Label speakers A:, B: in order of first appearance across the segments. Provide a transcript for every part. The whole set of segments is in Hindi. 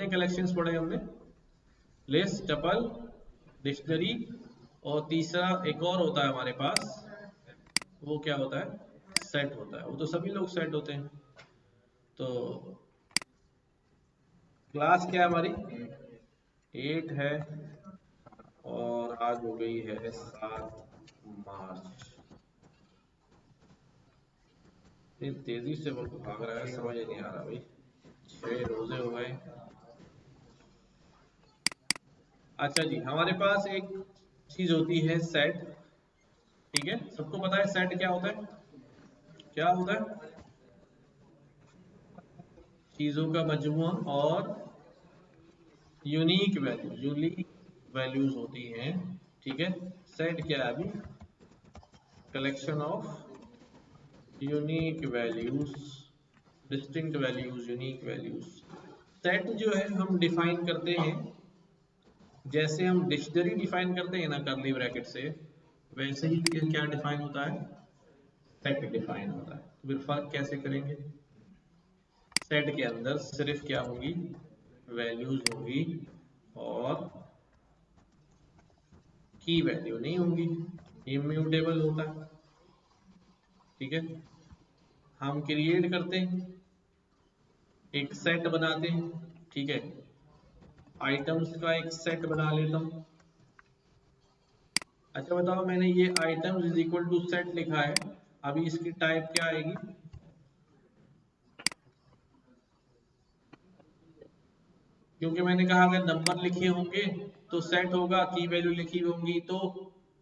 A: कितने कलेक्शंस पढ़े हमने? लिस्ट, टपल, डिक्शनरी, और तीसरा एक और होता है हमारे पास, वो क्या होता है? सेट होता है। वो तो सभी लोग सेट होते हैं। तो क्लास क्या है हमारी? 8 है, और आज हो गई है 7 मार्च। इतनी तेजी से वक्त भाग रहा है, समझ ही नहीं आ रहा भाई। 6 रोजे हो गए। अच्छा जी, हमारे पास एक चीज होती है सेट। ठीक है, सबको पता है सेट क्या होता है? क्या होता है? चीजों का मजमूआ और यूनिक वैल्यूज होती हैं। ठीक है, सेट क्या है अभी? Collection of unique values, distinct values, unique values. Set जो है हम डिफाइन करते हैं, जैसे हम डिक्शनरी डिफाइन करते हैं ना कर्ली ब्रैकेट से, वैसे ही क्या डिफाइन होता है? सेट डिफाइन होता है। तो फिर फर्क कैसे करेंगे? सेट के अंदर सिर्फ क्या होगी? वैल्यूज होगी, और की वैल्यू नहीं होगी। इम्यूटेबल होता है। ठीक है, हम क्रिएट करते हैं, एक सेट बनाते हैं। ठीक है, आइटम्स का एक सेट बना लेता हूं। अच्छा बताओ, मैंने ये items is equal to set लिखा है, अभी इसकी टाइप क्या आएगी? क्योंकि मैंने कहा अगर नंबर लिखे होंगे तो सेट होगा, की वैल्यू लिखी होंगी तो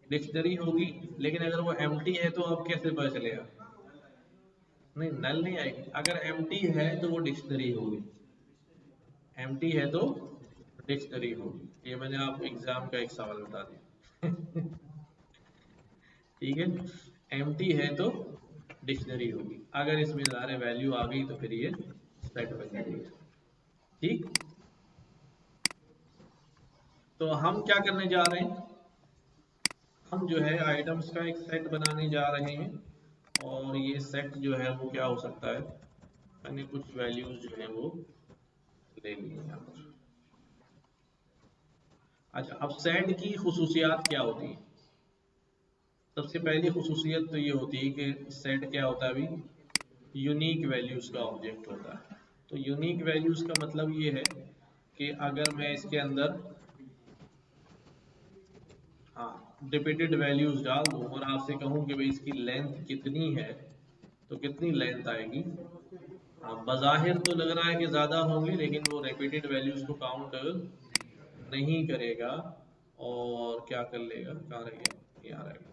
A: डिक्शनरी होगी। लेकिन अगर वो एम्प्टी है तो अब कैसे पता चलेगा? नहीं, नल नहीं आएगी। अगर एम्प्टी है तो वो डिक्शनरी होगी, एम्प्टी है तो डिक्शनरी होगी। ये मैंने आपको एग्जाम का एक सवाल बता दिया। ठीक है, एम्प्टी है तो डिक्शनरी होगी। अगर इसमें सारे वैल्यू आ गई तो फिर ये सेट बन जाएगी। ठीक, तो हम क्या करने जा रहे हैं? हम जो है आइटम्स का एक सेट बनाने जा रहे हैं, और ये सेट जो है वो क्या हो सकता है? मैंने कुछ वैल्यूज जो है वो ले ली है यहाँ पर। अच्छा, अब सेट की खुसूसियात क्या होती है? सबसे पहली खुसूसियत तो ये होती है कि सेट क्या होता है अभी? यूनिक वैल्यूज का ऑब्जेक्ट होता है। तो यूनिक वैल्यूज का मतलब ये है कि अगर मैं इसके अंदर, हाँ, रिपीटेड वैल्यूज डाल दूं और आपसे कहूं कि भाई इसकी लेंथ कितनी है, तो कितनी लेंथ आएगी? हाँ, बज़ाहिर तो लग रहा है कि ज़्यादा होंगी, लेकिन वो रिपीटेड वैल्यूज को काउंट नहीं करेगा, और क्या कर लेगा? कहाँ रह गया? यहाँ रह गया।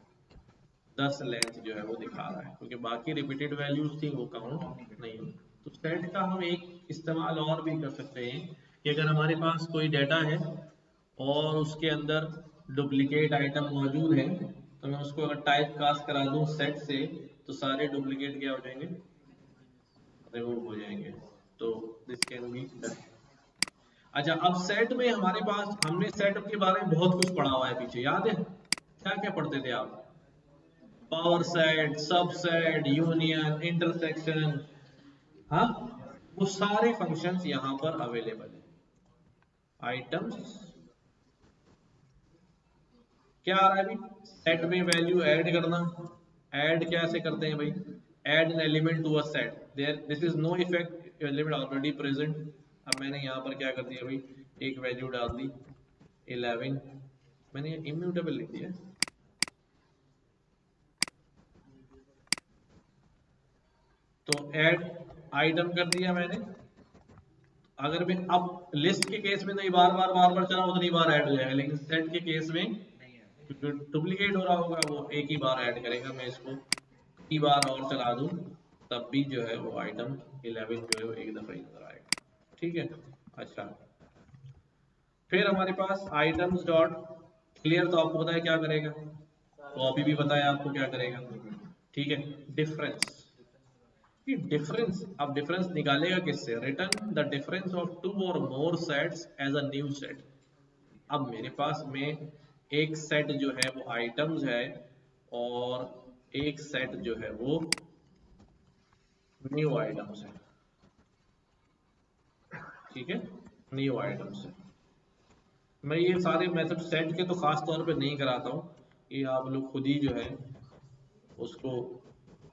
A: 10 लेंथ जो है वो दिखा रहा है, क्योंकि बाकी रिपीटेड वैल्यूज थी वो काउंट नहीं हुई। तो सेट का हम एक इस्तेमाल और भी कर सकते हैं कि अगर हमारे पास कोई डाटा है और उसके अंदर डुप्लीकेट आइटम मौजूद है, तो मैं उसको अगर टाइप कास्ट करा दूं सेट से, तो सारे डुप्लीकेट क्या हो जाएंगे? रिमूव हो जाएंगे। तो दिस कैन बी डन। अच्छा, अब सेट में हमारे पास, हमने सेट के बारे में बहुत कुछ पढ़ा हुआ है पीछे, याद है? क्या क्या पढ़ते थे आप? Power set, subset, union, intersection. हाँ, वो सारे फंक्शंस यहाँ पर अवेलेबल है। आइटम्स क्या आ रहा है अभी? सेट में वैल्यू ऐड करना। ऐड कैसे करते हैं भाई? Add an element to a set, there this is no effect, element already present. अब मैंने यहाँ पर क्या कर दिया भाई? एक वैल्यू डाल दी 11, मैंने इम्यूटेबल लिख दिया। तो ऐड आइटम कर दिया मैंने। अगर मैं अब लिस्ट के केस में नहीं बार बार चला उतनी बार ऐड हो जाएगा, लेकिन सेट के केस में डुप्लीकेट हो रहा होगा, वो एक ही बार ऐड करेगा। मैं इसको कई बार और चला दूं तब भी जो है वो आइटम 11 जो है वो एक दफा ही नजर आएगा। ठीक है, अच्छा, फिर हमारे पास आइटम्स डॉट क्लियर, तो आपको पता है क्या करेगा? कॉपी भी बताया आपको क्या करेगा। ठीक है, डिफरेंस। कि डिफरेंस, अब डिफरेंस निकालेगा किससे? Return the difference of two और more sets as a new set. अब मेरे पास में एक सेट जो है वो आइटम्स है, और एक सेट जो है वो न्यू आइटम्स है। ठीक है, न्यू आइटम से। मैं ये सारे मेथड सेट के तो खास तौर पे नहीं कराता हूँ, ये आप लोग खुद ही जो है उसको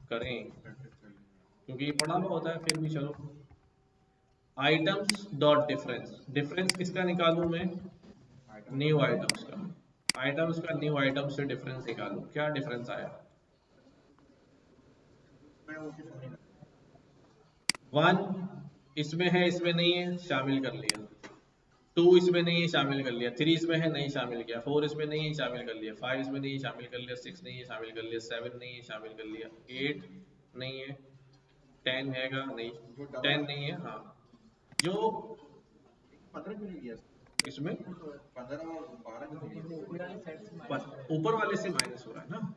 A: करें, क्योंकि ये पढ़ा हुआ होता है। फिर भी चलो, आइटम्स डॉट डिफरेंस, डिफरेंस किसका निकालूं मैं? न्यू आइटम्स का। आइटम्स का न्यू आइटम से डिफरेंस निकालूं, क्या डिफरेंस आया? 1 इसमें है, इसमें नहीं है, शामिल कर लिया। 2 इसमें नहीं है, शामिल कर लिया। 3 इसमें है, नहीं शामिल किया। 4 इसमें नहीं है, शामिल कर लिया। 5 इसमें नहीं है, शामिल कर लिया। 6 नहीं है, शामिल कर लिया। 7 नहीं है, शामिल कर लिया। 8 नहीं है। 10 हैगा नहीं, 10 नहीं है। हाँ, जो इसमें ऊपर वाले से माइनस हो रहा है ना,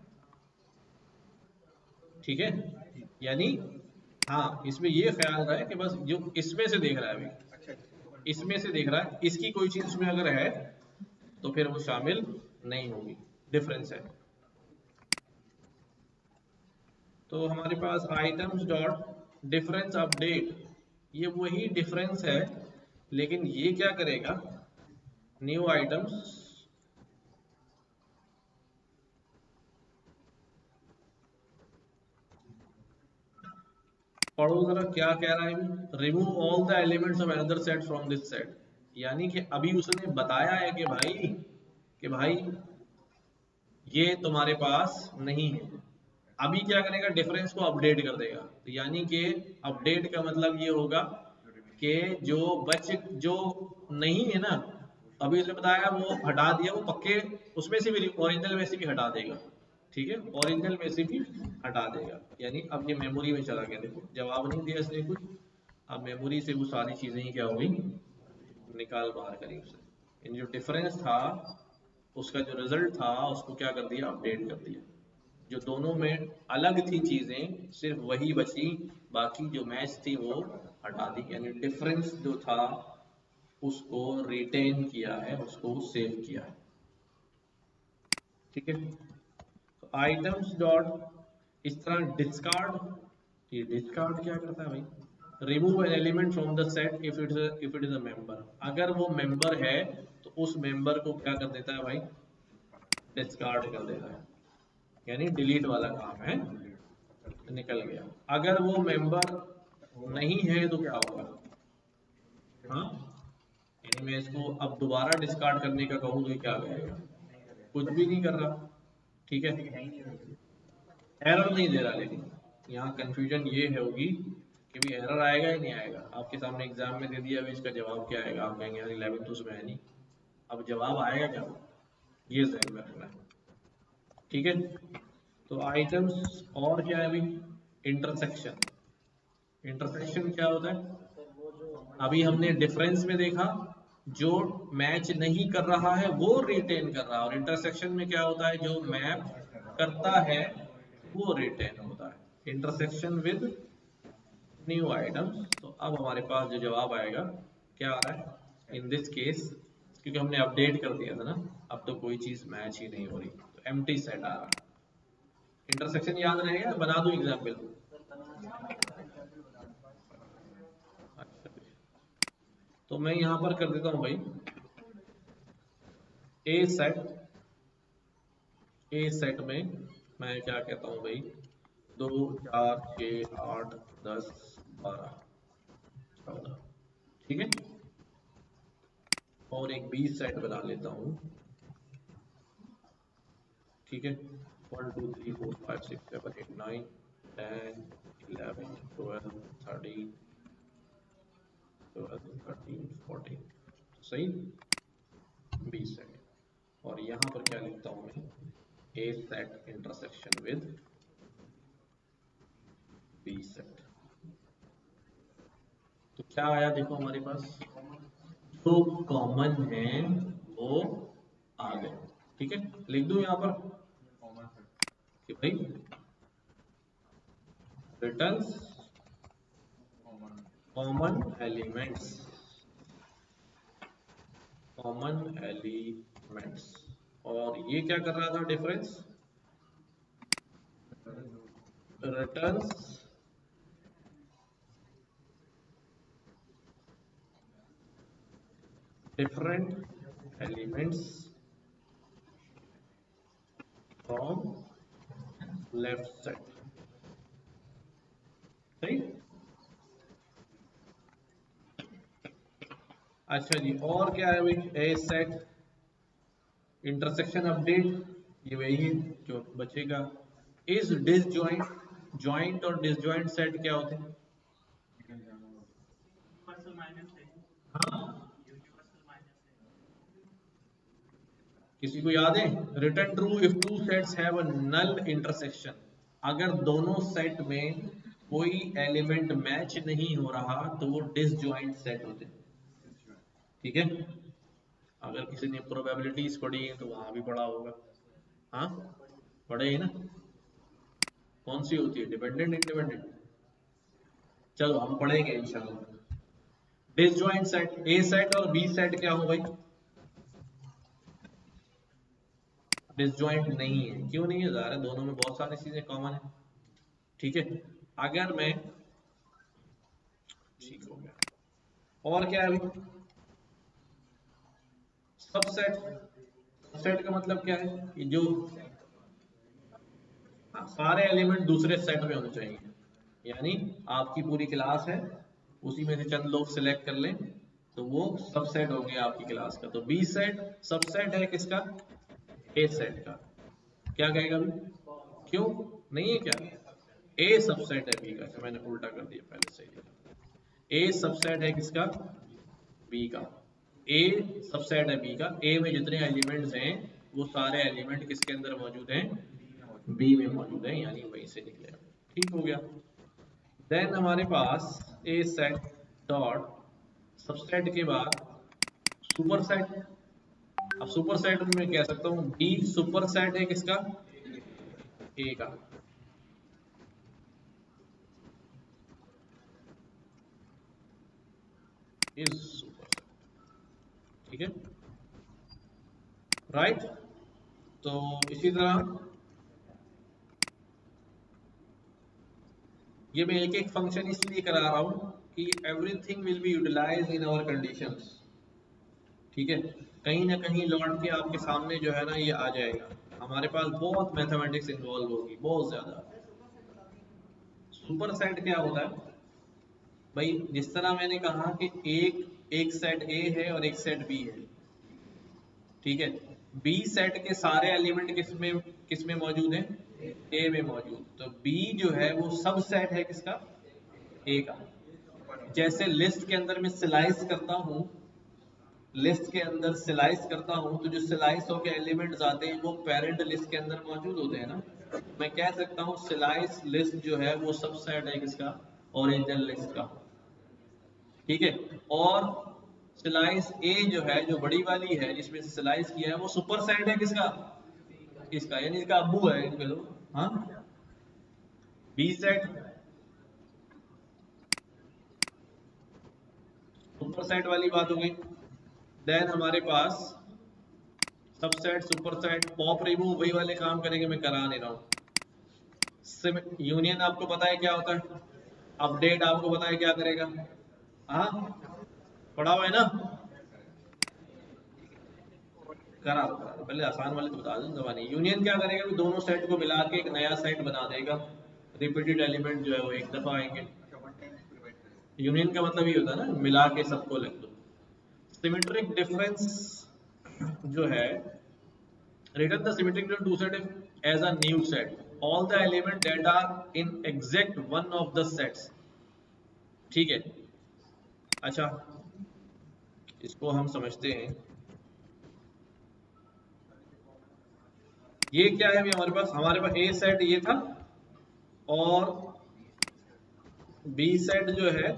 A: ठीक है। यानी हाँ, इसमें ये ख्याल रहा है कि बस जो इसमें से देख रहा है अभी, इसमें से देख रहा है, इसकी कोई चीज उसमें अगर है तो फिर वो शामिल नहीं होगी, डिफरेंस है। तो हमारे पास आइटम्स डॉट डिफरेंस अपडेट, ये वही डिफरेंस है, लेकिन ये क्या करेगा? न्यू आइटम्स, पढ़ो जरा क्या कह रहा है। Remove all the elements of another set from this set, यानी कि अभी उसने बताया है कि भाई ये तुम्हारे पास नहीं है। अभी क्या करेगा? डिफरेंस को अपडेट कर देगा। तो यानी कि अपडेट का मतलब ये होगा कि जो नहीं है ना, अभी उसने बताया वो हटा दिया, वो पक्के उसमें से भी, ओरिजिनल में से भी हटा देगा। ठीक है, ओरिजिनल में से भी हटा देगा। यानी अब ये मेमोरी में चला गया। देखो, जवाब नहीं दिया इसने कुछ, अब मेमोरी से वो सारी चीजें ही क्या हो गई, निकाल बाहर करी उसने। इन जो डिफरेंस था उसका जो रिजल्ट था उसको क्या कर दिया? अपडेट कर दिया। जो दोनों में अलग थी चीजें सिर्फ वही बची, बाकी जो मैच थी वो हटा दी। यानी डिफरेंस जो था उसको रिटेन किया है, उसको सेव किया है। ठीक है, तो आइटम्स डॉट इस तरह डिस्कार्ड, ये डिस्कार्ड क्या करता है भाई? Remove an element from the set if it is a member, अगर वो मेंबर है तो उस मेंबर को क्या कर देता है भाई? डिस्कार्ड कर देता है। यानी डिलीट वाला काम है, निकल गया। अगर वो मेंबर नहीं है तो क्या होगा? हाँ, यानी मैं इसको अब दोबारा डिस्कार्ड करने का कहूँ तो ये क्या करेगा? कुछ भी नहीं कर रहा। ठीक है, एरर नहीं दे रहा, लेकिन यहाँ कंफ्यूजन ये है होगी कि भी एरर आएगा या नहीं आएगा। आपके सामने एग्जाम में दे दिया, अभी इसका जवाब क्या आएगा? आप कहेंगे यार 11 तो उसमें है नहीं, अब जवाब आएगा क्या? ये जहन में रखना है। ठीक है, तो आइटम्स और क्या है अभी? इंटरसेक्शन। इंटरसेक्शन क्या होता है? अभी हमने डिफरेंस में देखा, जो मैच नहीं कर रहा है वो रिटेन कर रहा है, और इंटरसेक्शन में क्या होता है? जो मैप करता है वो रिटेन होता है। Intersection with new items. तो अब हमारे पास जो जवाब आएगा क्या आ रहा है इन दिस केस, क्योंकि हमने अपडेट कर दिया था ना, अब तो कोई चीज मैच ही नहीं हो रही, तो एम्प्टी सेट आ रहा है। इंटरसेक्शन याद रहेगा? बना दूं एग्जाम्पल? अच्छा, तो मैं यहाँ पर कर देता हूँ भाई, ए सेट, ए सेट में मैं क्या कहता हूँ भाई, 2 4 6 8 10 12 14, ठीक है। और एक बी सेट बना लेता हूँ, ठीक है। 1 2 3 4 5 6 7 8 9 10 11 12 13 12 13 14, सही, बी सेट। और यहाँ पर क्या लिखता हूँ मैं? A set intersection with B set. तो क्या आया देखो हमारे पास, जो कॉमन है वो आ गए। ठीक है, लिख दूं यहाँ पर कि भाई returns common elements, common elements. और ये क्या कर रहा था? Difference returns different elements from left set, सही। अच्छा जी, और क्या है भाई, ए सेट इंटरसेक्शन अपडेट, ये वही है जो बचेगा। इज डिसजॉइंट, जॉइंट और डिसजॉइंट सेट क्या होते हैं? हाँ, किसी को याद है? Return true if two sets have a null intersection, अगर दोनों सेट में कोई एलिमेंट मैच नहीं हो रहा तो वो डिसजॉइंट सेट होते हैं, ठीक है। अगर किसी ने प्रोबेबिलिटीज पढ़ी है तो वहां भी पढ़ा होगा, हाँ पढ़े ही ना। कौन सी होती है, डिपेंडेंट इंडिपेंडेंट? चलो हम पढ़ेंगे इंशाल्लाह। डिसजॉइंट सेट, ए सेट और बी सेट क्या हो भाई? डिसजॉइंट नहीं है, क्यों नहीं है? ज़ाहिर है दोनों में बहुत सारी चीजें कॉमन है, ठीक है। अगर मैं, ठीक हो गया, और क्या है भाई? सबसेट, सबसेट का मतलब क्या है कि जो, हाँ, सारे एलिमेंट दूसरे सेट में होने चाहिए, यानी आपकी पूरी क्लास है, उसी में से चंद लोग सिलेक्ट कर लें तो वो सबसेट हो गया आपकी क्लास का। तो बी सेट सबसेट है किसका? ए सेट का। क्या कहेगा अभी? क्यों नहीं है क्या? ए सबसेट है बी का। अच्छा मैंने उल्टा कर दिया, पहले सही लिखा। ए सबसेट है किसका? बी का। ए सबसेट है बी का, ए में जितने एलिमेंट्स हैं वो सारे एलिमेंट किसके अंदर मौजूद हैं? बी में मौजूद है, यानी वहीं से निकलेगा। ठीक हो गया। देन हमारे पास ए सेट डॉट सबसेट के बाद सुपर सेट। अब सुपर सेट में मैं कह सकता हूँ बी सुपर सेट है किसका? ए का। इज सुपर सेट, ठीक है, राइट। तो इसी तरह ये मैं एक एक फंक्शन इसलिए करा रहा हूँ कि everything will be utilise in our conditions, ठीक है। कहीं ना कहीं लौट के आपके सामने जो है ना ये आ जाएगा। हमारे पास बहुत मैथमेटिक्स इन्वॉल्व होगी, बहुत ज्यादा। सुपर सेट क्या होता है भाई? जिस तरह मैंने कहा कि एक एक सेट ए है और एक सेट बी है, ठीक है। बी सेट के सारे एलिमेंट किस में मौजूद हैं? ए में मौजूद। तो बी जो है वो सब सेट है किसका? ए का। जैसे लिस्ट के अंदर मैं स्लाइस करता हूँ, लिस्ट के अंदर स्लाइस करता हूँ तो जो स्लाइस होके एलिमेंट्स आते हैं वो पेरेंट लिस्ट के अंदर मौजूद होते हैं ना। मैं कह सकता हूँ स्लाइस लिस्ट जो है वो सब सेट है किसका? ओरिजिनल लिस्ट का, ठीक है। और स्लाइस ए जो है, जो बड़ी वाली है जिसमें से स्लाइस किया है, वो सुपर सेट है किसका? इसका, यानी इसका अब्बू है इनके लोग, हाँ। बी सेट सुपर सेट वाली बात हो गई। देन हमारे पास subset superset pop remove वही वाले काम करेंगे, मैं करा नहीं रहा हूँ। यूनियन आपको पता है क्या होता है? अपडेट आपको पता है क्या करेगा? हाँ पढ़ा हुआ है ना, करा दो करा दो। पहले आसान वाले तो बता दूं, जबानी। यूनियन क्या करेगा कि दोनों सेट को मिला के एक नया सेट बना देगा। रिपीटेड एलिमेंट जो है वो एक दफा आएंगे। यूनियन का मतलब ये होता है ना मिला के सबको लिख दो। सिमेट्रिक डिफरेंस जो है, return the symmetrical two set as a new set, all the element that are in exact one of the sets, ठीक है। अच्छा इसको हम समझते हैं, ये क्या है अभी हमारे पास ए सेट ये था और बी सेट जो है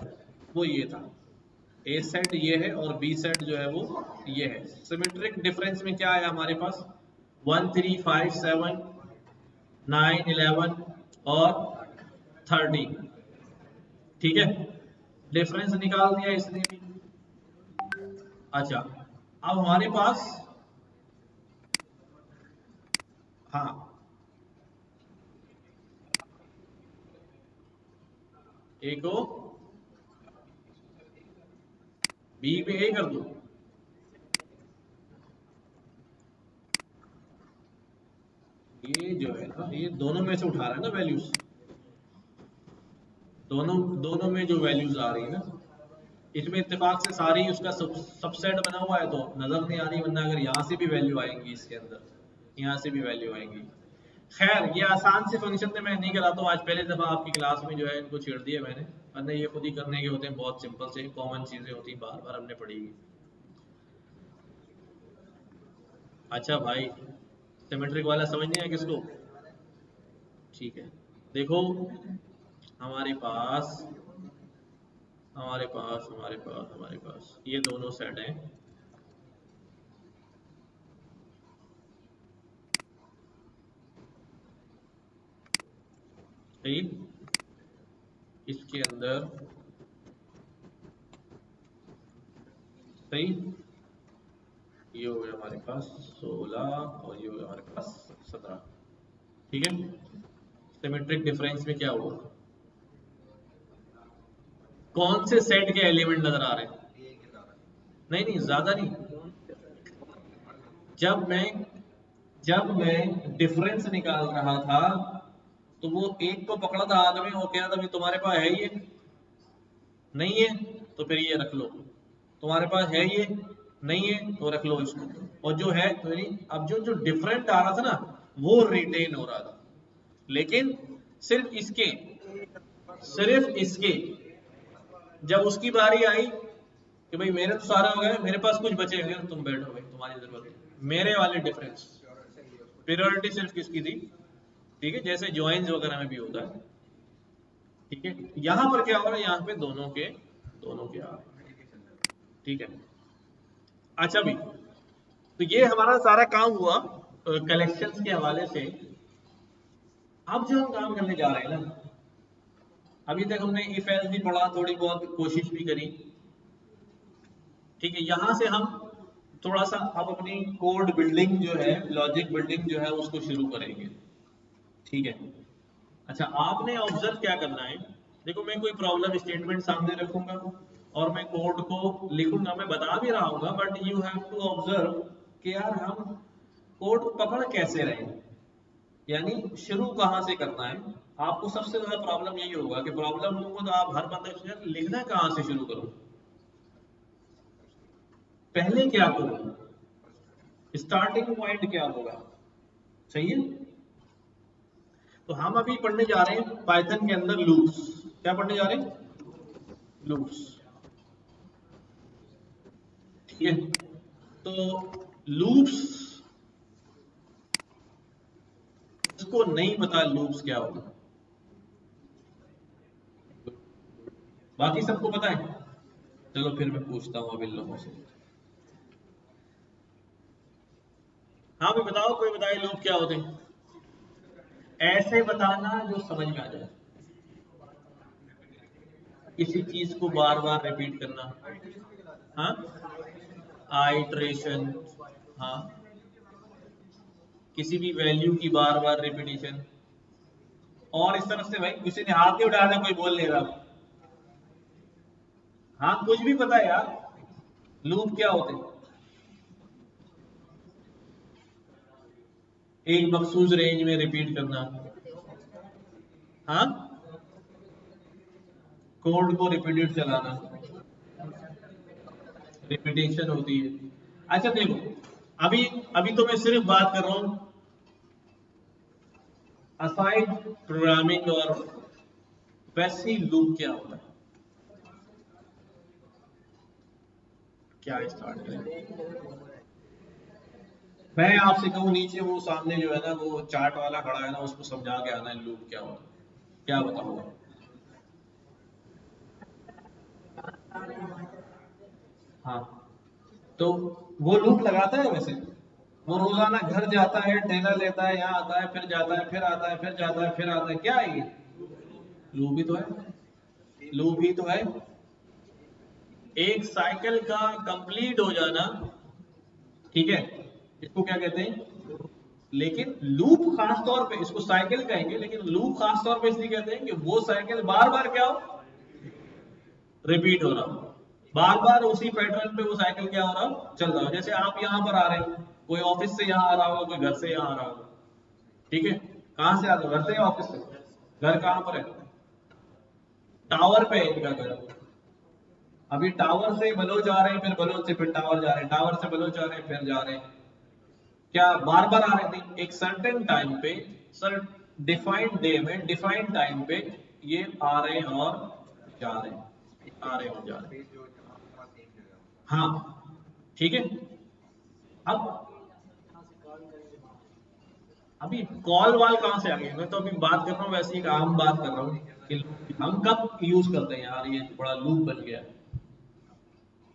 A: वो ये था। ए सेट ये है और बी सेट जो है वो ये है। सिमेट्रिक डिफरेंस में क्या आया हमारे पास? 1 3 5 7 9 11 और 13, ठीक है। डिफरेंस निकाल दिया इसने भी। अच्छा अब हमारे पास, हाँ, ए को बी पे ए कर दो, ये जो है ना, ये दोनों में से उठा रहा है ना वैल्यूज, दोनों में जो वैल्यूज आ रही है ना, इसमें इत्तेफाक से सारी उसका सबसेट बना हुआ है तो नजर नहीं आ रही, वरना अगर यहाँ से भी वैल्यू आएंगी इसके अंदर, यहाँ से भी वैल्यू आएंगी। खैर ये आसान से फंक्शन थे, मैं नहीं कराता हूँ आज, पहले दफा आपकी क्लास में जो है इनको छेड़ दिया मैंने, वरना ये खुद ही करने के होते हैं, बहुत सिंपल से कॉमन चीजें होती हैं, बार बार हमने पढ़ी। अच्छा भाई, सिमेट्रिक वाला समझ नहीं है किसको? ठीक है, देखो हमारे पास हमारे पास ये दोनों सेट हैं, सही, इसके अंदर सही, ये हो गया हमारे पास 16 और ये हो गया हमारे पास 17, ठीक है। सिमेट्रिक डिफरेंस में क्या हुआ, कौन से सेट के एलिमेंट नजर आ रहे हैं? नहीं नहीं, ज्यादा नहीं, जब मैं जब मैं डिफरेंस निकाल रहा था तो वो एक को पकड़ा था हाथ में, वो कह रहा था भाई तुम्हारे पास है ये, नहीं है तो फिर ये रख लो, तुम्हारे पास है ये, नहीं है तो रख लो इसको, और जो है तो नहीं, अब जो जो डिफरेंट आ रहा था ना वो रिटेन हो रहा था, लेकिन सिर्फ इसके जब उसकी बारी आई कि भाई मेरे तो सारा हो गया, मेरे पास कुछ बचे हैं, तुम बैठो भाई तुम्हारी जरूरत है, मेरे वाले डिफरेंस, प्रियोरिटी सिर्फ किसकी थी, ठीक है, जैसे ज्वाइंस वगैरह में भी होता है, ठीक है। यहां पर क्या हो रहा है, यहाँ पे दोनों के आ रहे हैं, ठीक है। अच्छा भी, तो ये हमारा सारा काम हुआ कलेक्शंस के हवाले से। अब जो हम काम करने जा रहे हैं ना, अभी तक हमने इफ एल्स भी पढ़ा, थोड़ी बहुत कोशिश भी करी, ठीक है। यहां से हम थोड़ा सा अब अपनी कोड बिल्डिंग जो है, लॉजिक बिल्डिंग जो है उसको शुरू करेंगे, ठीक है। अच्छा, आपने ऑब्जर्व क्या करना है, देखो मैं कोई प्रॉब्लम स्टेटमेंट सामने रखूंगा और मैं कोड को लिखूंगा, मैं बता भी रहा हूँ, but you have to observe कि यार हम कोड पकड़ कैसे रहे हैं, यानी शुरू कहाँ से करना है। आपको सबसे ज्यादा प्रॉब्लम यही होगा कि प्रॉब्लम दूंगा तो आप हर बंदा लिखना कहाँ से शुरू करो, पहले क्या करूँ, स्टार्टिंग पॉइंट क्या होगा, सही है। तो हम अभी पढ़ने जा रहे हैं पाइथन के अंदर लूप्स, क्या पढ़ने जा रहे हैं, लूप्स, ठीक है। तो लूप्स, इसको नहीं पता लूप्स क्या होगा, बाकी सबको पता है, चलो फिर मैं पूछता हूँ अब इन लोगों से। हाँ भी बताओ, कोई बताए लूप क्या होते हैं, ऐसे बताना जो समझ में आ जाए, किसी चीज को बार बार रिपीट करना, हाँ, आइटरेशन, हाँ, किसी भी वैल्यू की बार बार रिपीटिशन, और इस तरह से भाई किसी ने हाथ नहीं उठाया, कोई बोल नहीं रहा, हाँ कुछ भी पता है यार, लूप क्या होते हैं, एक मखसूस रेंज में रिपीट करना, हाँ, कोड को रिपीटेड चलाना, रिपीटेशन होती है। अच्छा देखो, अभी अभी तो मैं सिर्फ बात कर रहा हूं असाइड प्रोग्रामिंग, और वैसे ही लूप क्या होता है, क्या स्टार्ट करें। मैं आपसे कहूँ नीचे वो सामने जो है ना वो चार्ट वाला खड़ा है ना, उसको समझा के आना है लूप क्या होता है, क्या बताऊंगा। हाँ, तो वो लूप लगाता है वैसे, वो रोजाना घर जाता है, ठेला लेता है, यहाँ आता है, फिर जाता है, फिर आता है, फिर जाता है, फिर आता है, क्या है ये, लूप ही तो है, लूप ही तो है। एक साइकिल का कंप्लीट हो जाना, ठीक है, इसको क्या कहते हैं, लेकिन लूप खास तौर पे इसको साइकिल कहेंगे, लेकिन लूप खास तौर पे इसलिए कहते हैं कि वो साइकिल बार बार क्या हो, रिपीट हो रहा हो, बार बार उसी पैटर्न पे वो साइकिल क्या हो रहा हो, चल रहा हो। जैसे आप यहाँ पर आ रहे हो, कोई ऑफिस से यहाँ आ रहा होगा, कोई घर से यहाँ आ रहा होगा, ठीक है, कहाँ से आते हो, घर से या ऑफिस से? घर कहाँ पर है? टावर पे है इनका घर। अभी टावर से बलोच आ रहे हैं, फिर बलोच से फिर टावर जा रहे हैं, टावर से बलोच आ रहे हैं, फिर जा रहे हैं। क्या बार बार आ रहे थे? एक सर्टेन टाइम पे, सर डिफाइंड डे में डिफाइंड टाइम पे ये आ रहे हैं और जा रहे हैं, आ रहे हैं और जा रहे हैं। हाँ ठीक है। अब अभी कॉल वाल कहाँ से आ गई? मैं तो अभी बात कर रहा हूँ वैसे ही आम बात कर रहा हूँ कि हम कब यूज करते हैं यार, ये बड़ा लूप बन गया है।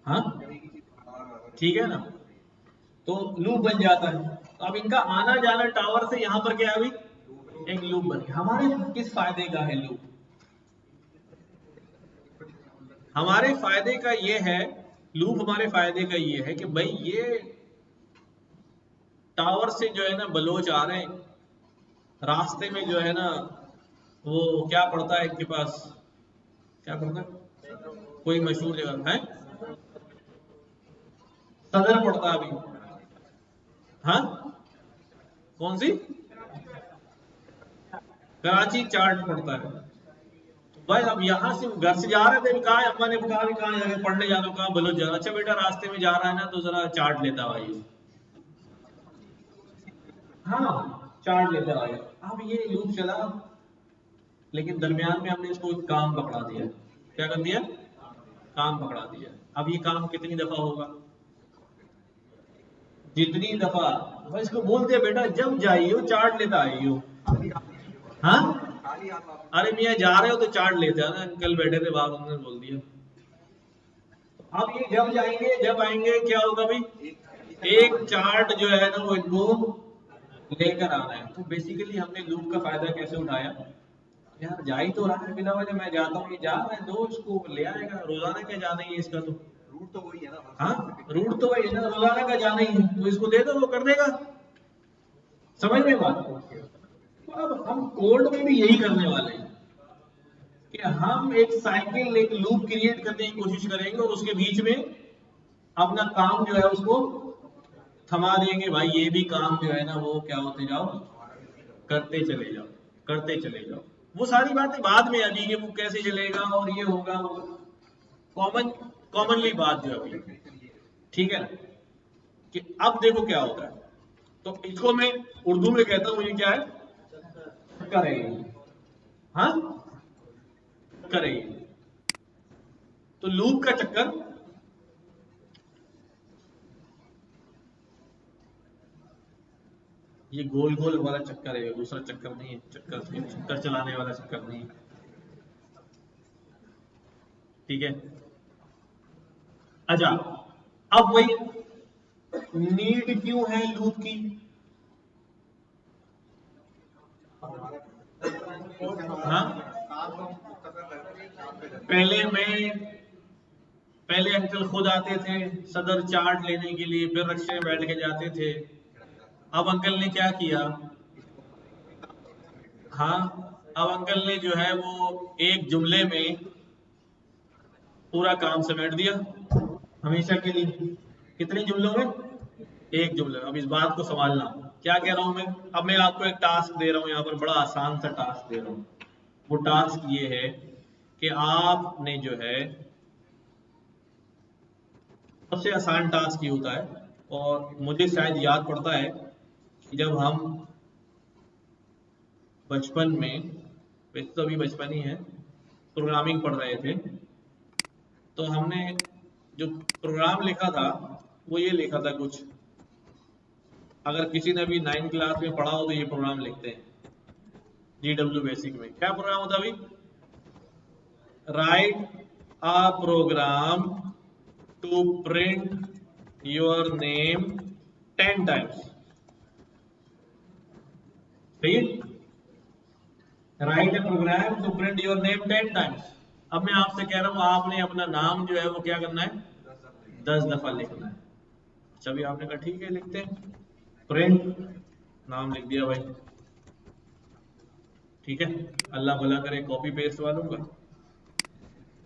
A: हाँ ठीक है ना, तो लूप बन जाता है। तो अब इनका आना जाना टावर से यहाँ पर क्या है, अभी एक लूप बन गया। हमारे किस फायदे का है लूप? हमारे फायदे का ये है, लूप हमारे फायदे का ये है कि भाई ये टावर से जो है ना बलोच आ रहे हैं, रास्ते में जो है ना वो क्या पड़ता है इनके पास, क्या पड़ता है, कोई मशहूर जगह है, सदर पड़ता है अभी। हाँ कौन सी? कराची चार्ट पड़ता है। भाई अब यहाँ से घर से जा रहे थे, कहा अम्मा ने कहा भी कहाँ जाके पढ़ने जा रहे हो, कहाँ बलोच जा रहा, अच्छा बेटा रास्ते में जा रहा है ना तो जरा चार्ट लेता भाई। हाँ चार्ट लेता भाई। अब ये लूप चला, लेकिन दरमियान में हमने इसको एक काम पकड़ा दिया। क्या कर दिया? काम पकड़ा दिया। अब ये काम कितनी दफा होगा? जितनी दफा, मैं इसको बोलते बेटा जब जाइयो चार्ट लेता आइयो। हाँ अरे मियाँ जा रहे हो तो चार्ट लेते आना, अंकल बैठे थे बाहर उन्होंने बोल दिया। अब ये जब जाएंगे जब आएंगे क्या होगा भाई, एक चार्ट जो है ना वो इनको लेकर आना है। तो बेसिकली हमने लूप का फायदा कैसे उठाया, यार जा ही तो रहा है बिना वजह, मैं जाता हूँ ये जा रहा है, दो इसको ले आएगा, रोजाना क्या जाना ही है इसका, तो रूट तो वही है ना। हाँ रूट तो वही है ना, रोजाना का जाना ही है, तो इसको दे दो वो कर देगा। समझ में बात? तो अब हम कोड में भी यही करने वाले हैं कि हम एक साइकिल एक लूप क्रिएट करने की कोशिश करेंगे और उसके बीच में अपना काम जो है उसको थमा देंगे। भाई ये भी काम जो है ना वो क्या होते जाओ, करते चले जाओ, करते चले जाओ। वो सारी बातें बाद में, अभी कि वो कैसे चलेगा और ये होगा वो कॉमन, कॉमनली बात जो है अभी, ठीक है ना, कि अब देखो क्या होता है। तो इसको मैं उर्दू में कहता हूँ ये क्या है, करेंगे। हाँ करेंगे। तो लूप का चक्कर, ये गोल गोल वाला चक्कर है, दूसरा चक्कर नहीं है, चक्कर चलाने वाला चक्कर नहीं है। ठीक है। अच्छा अब वही नीड क्यों है लूप की? हाँ पहले मैं, पहले अंकल खुद आते थे सदर चार्ट लेने के लिए, फिर रिक्शे में बैठ के जाते थे। अब अंकल ने क्या किया, हाँ अब अंकल ने जो है वो एक जुमले में पूरा काम समेट दिया हमेशा के लिए। कितने जुमलों में? एक जुमले में। अब इस बात को संभालना, क्या कह रहा हूं मैं, अब मैं आपको एक टास्क दे रहा हूं यहाँ पर, बड़ा आसान सा टास्क दे रहा हूं। वो टास्क ये है कि आपने जो है, सबसे आसान टास्क ये होता है, और मुझे शायद याद पड़ता है कि जब हम बचपन में, वैसे तो अभी बचपन ही है, प्रोग्रामिंग पढ़ रहे थे, तो हमने जो प्रोग्राम लिखा था वो ये लिखा था कुछ, अगर किसी ने भी 9 क्लास में पढ़ा हो तो ये प्रोग्राम लिखते हैं GW बेसिक में। क्या प्रोग्राम होता है अभी, write a program to print your name 10 times. सही है, write a program to print your name 10 times. अब मैं आपसे कह रहा हूं आपने अपना नाम जो है वो क्या करना है, 10 दफा लिखना है। अच्छा भी आपने कहा ठीक है लिखते हैं, प्रिंट, नाम लिख दिया भाई। ठीक है, अल्लाह भला करे कॉपी पेस्ट वालों का,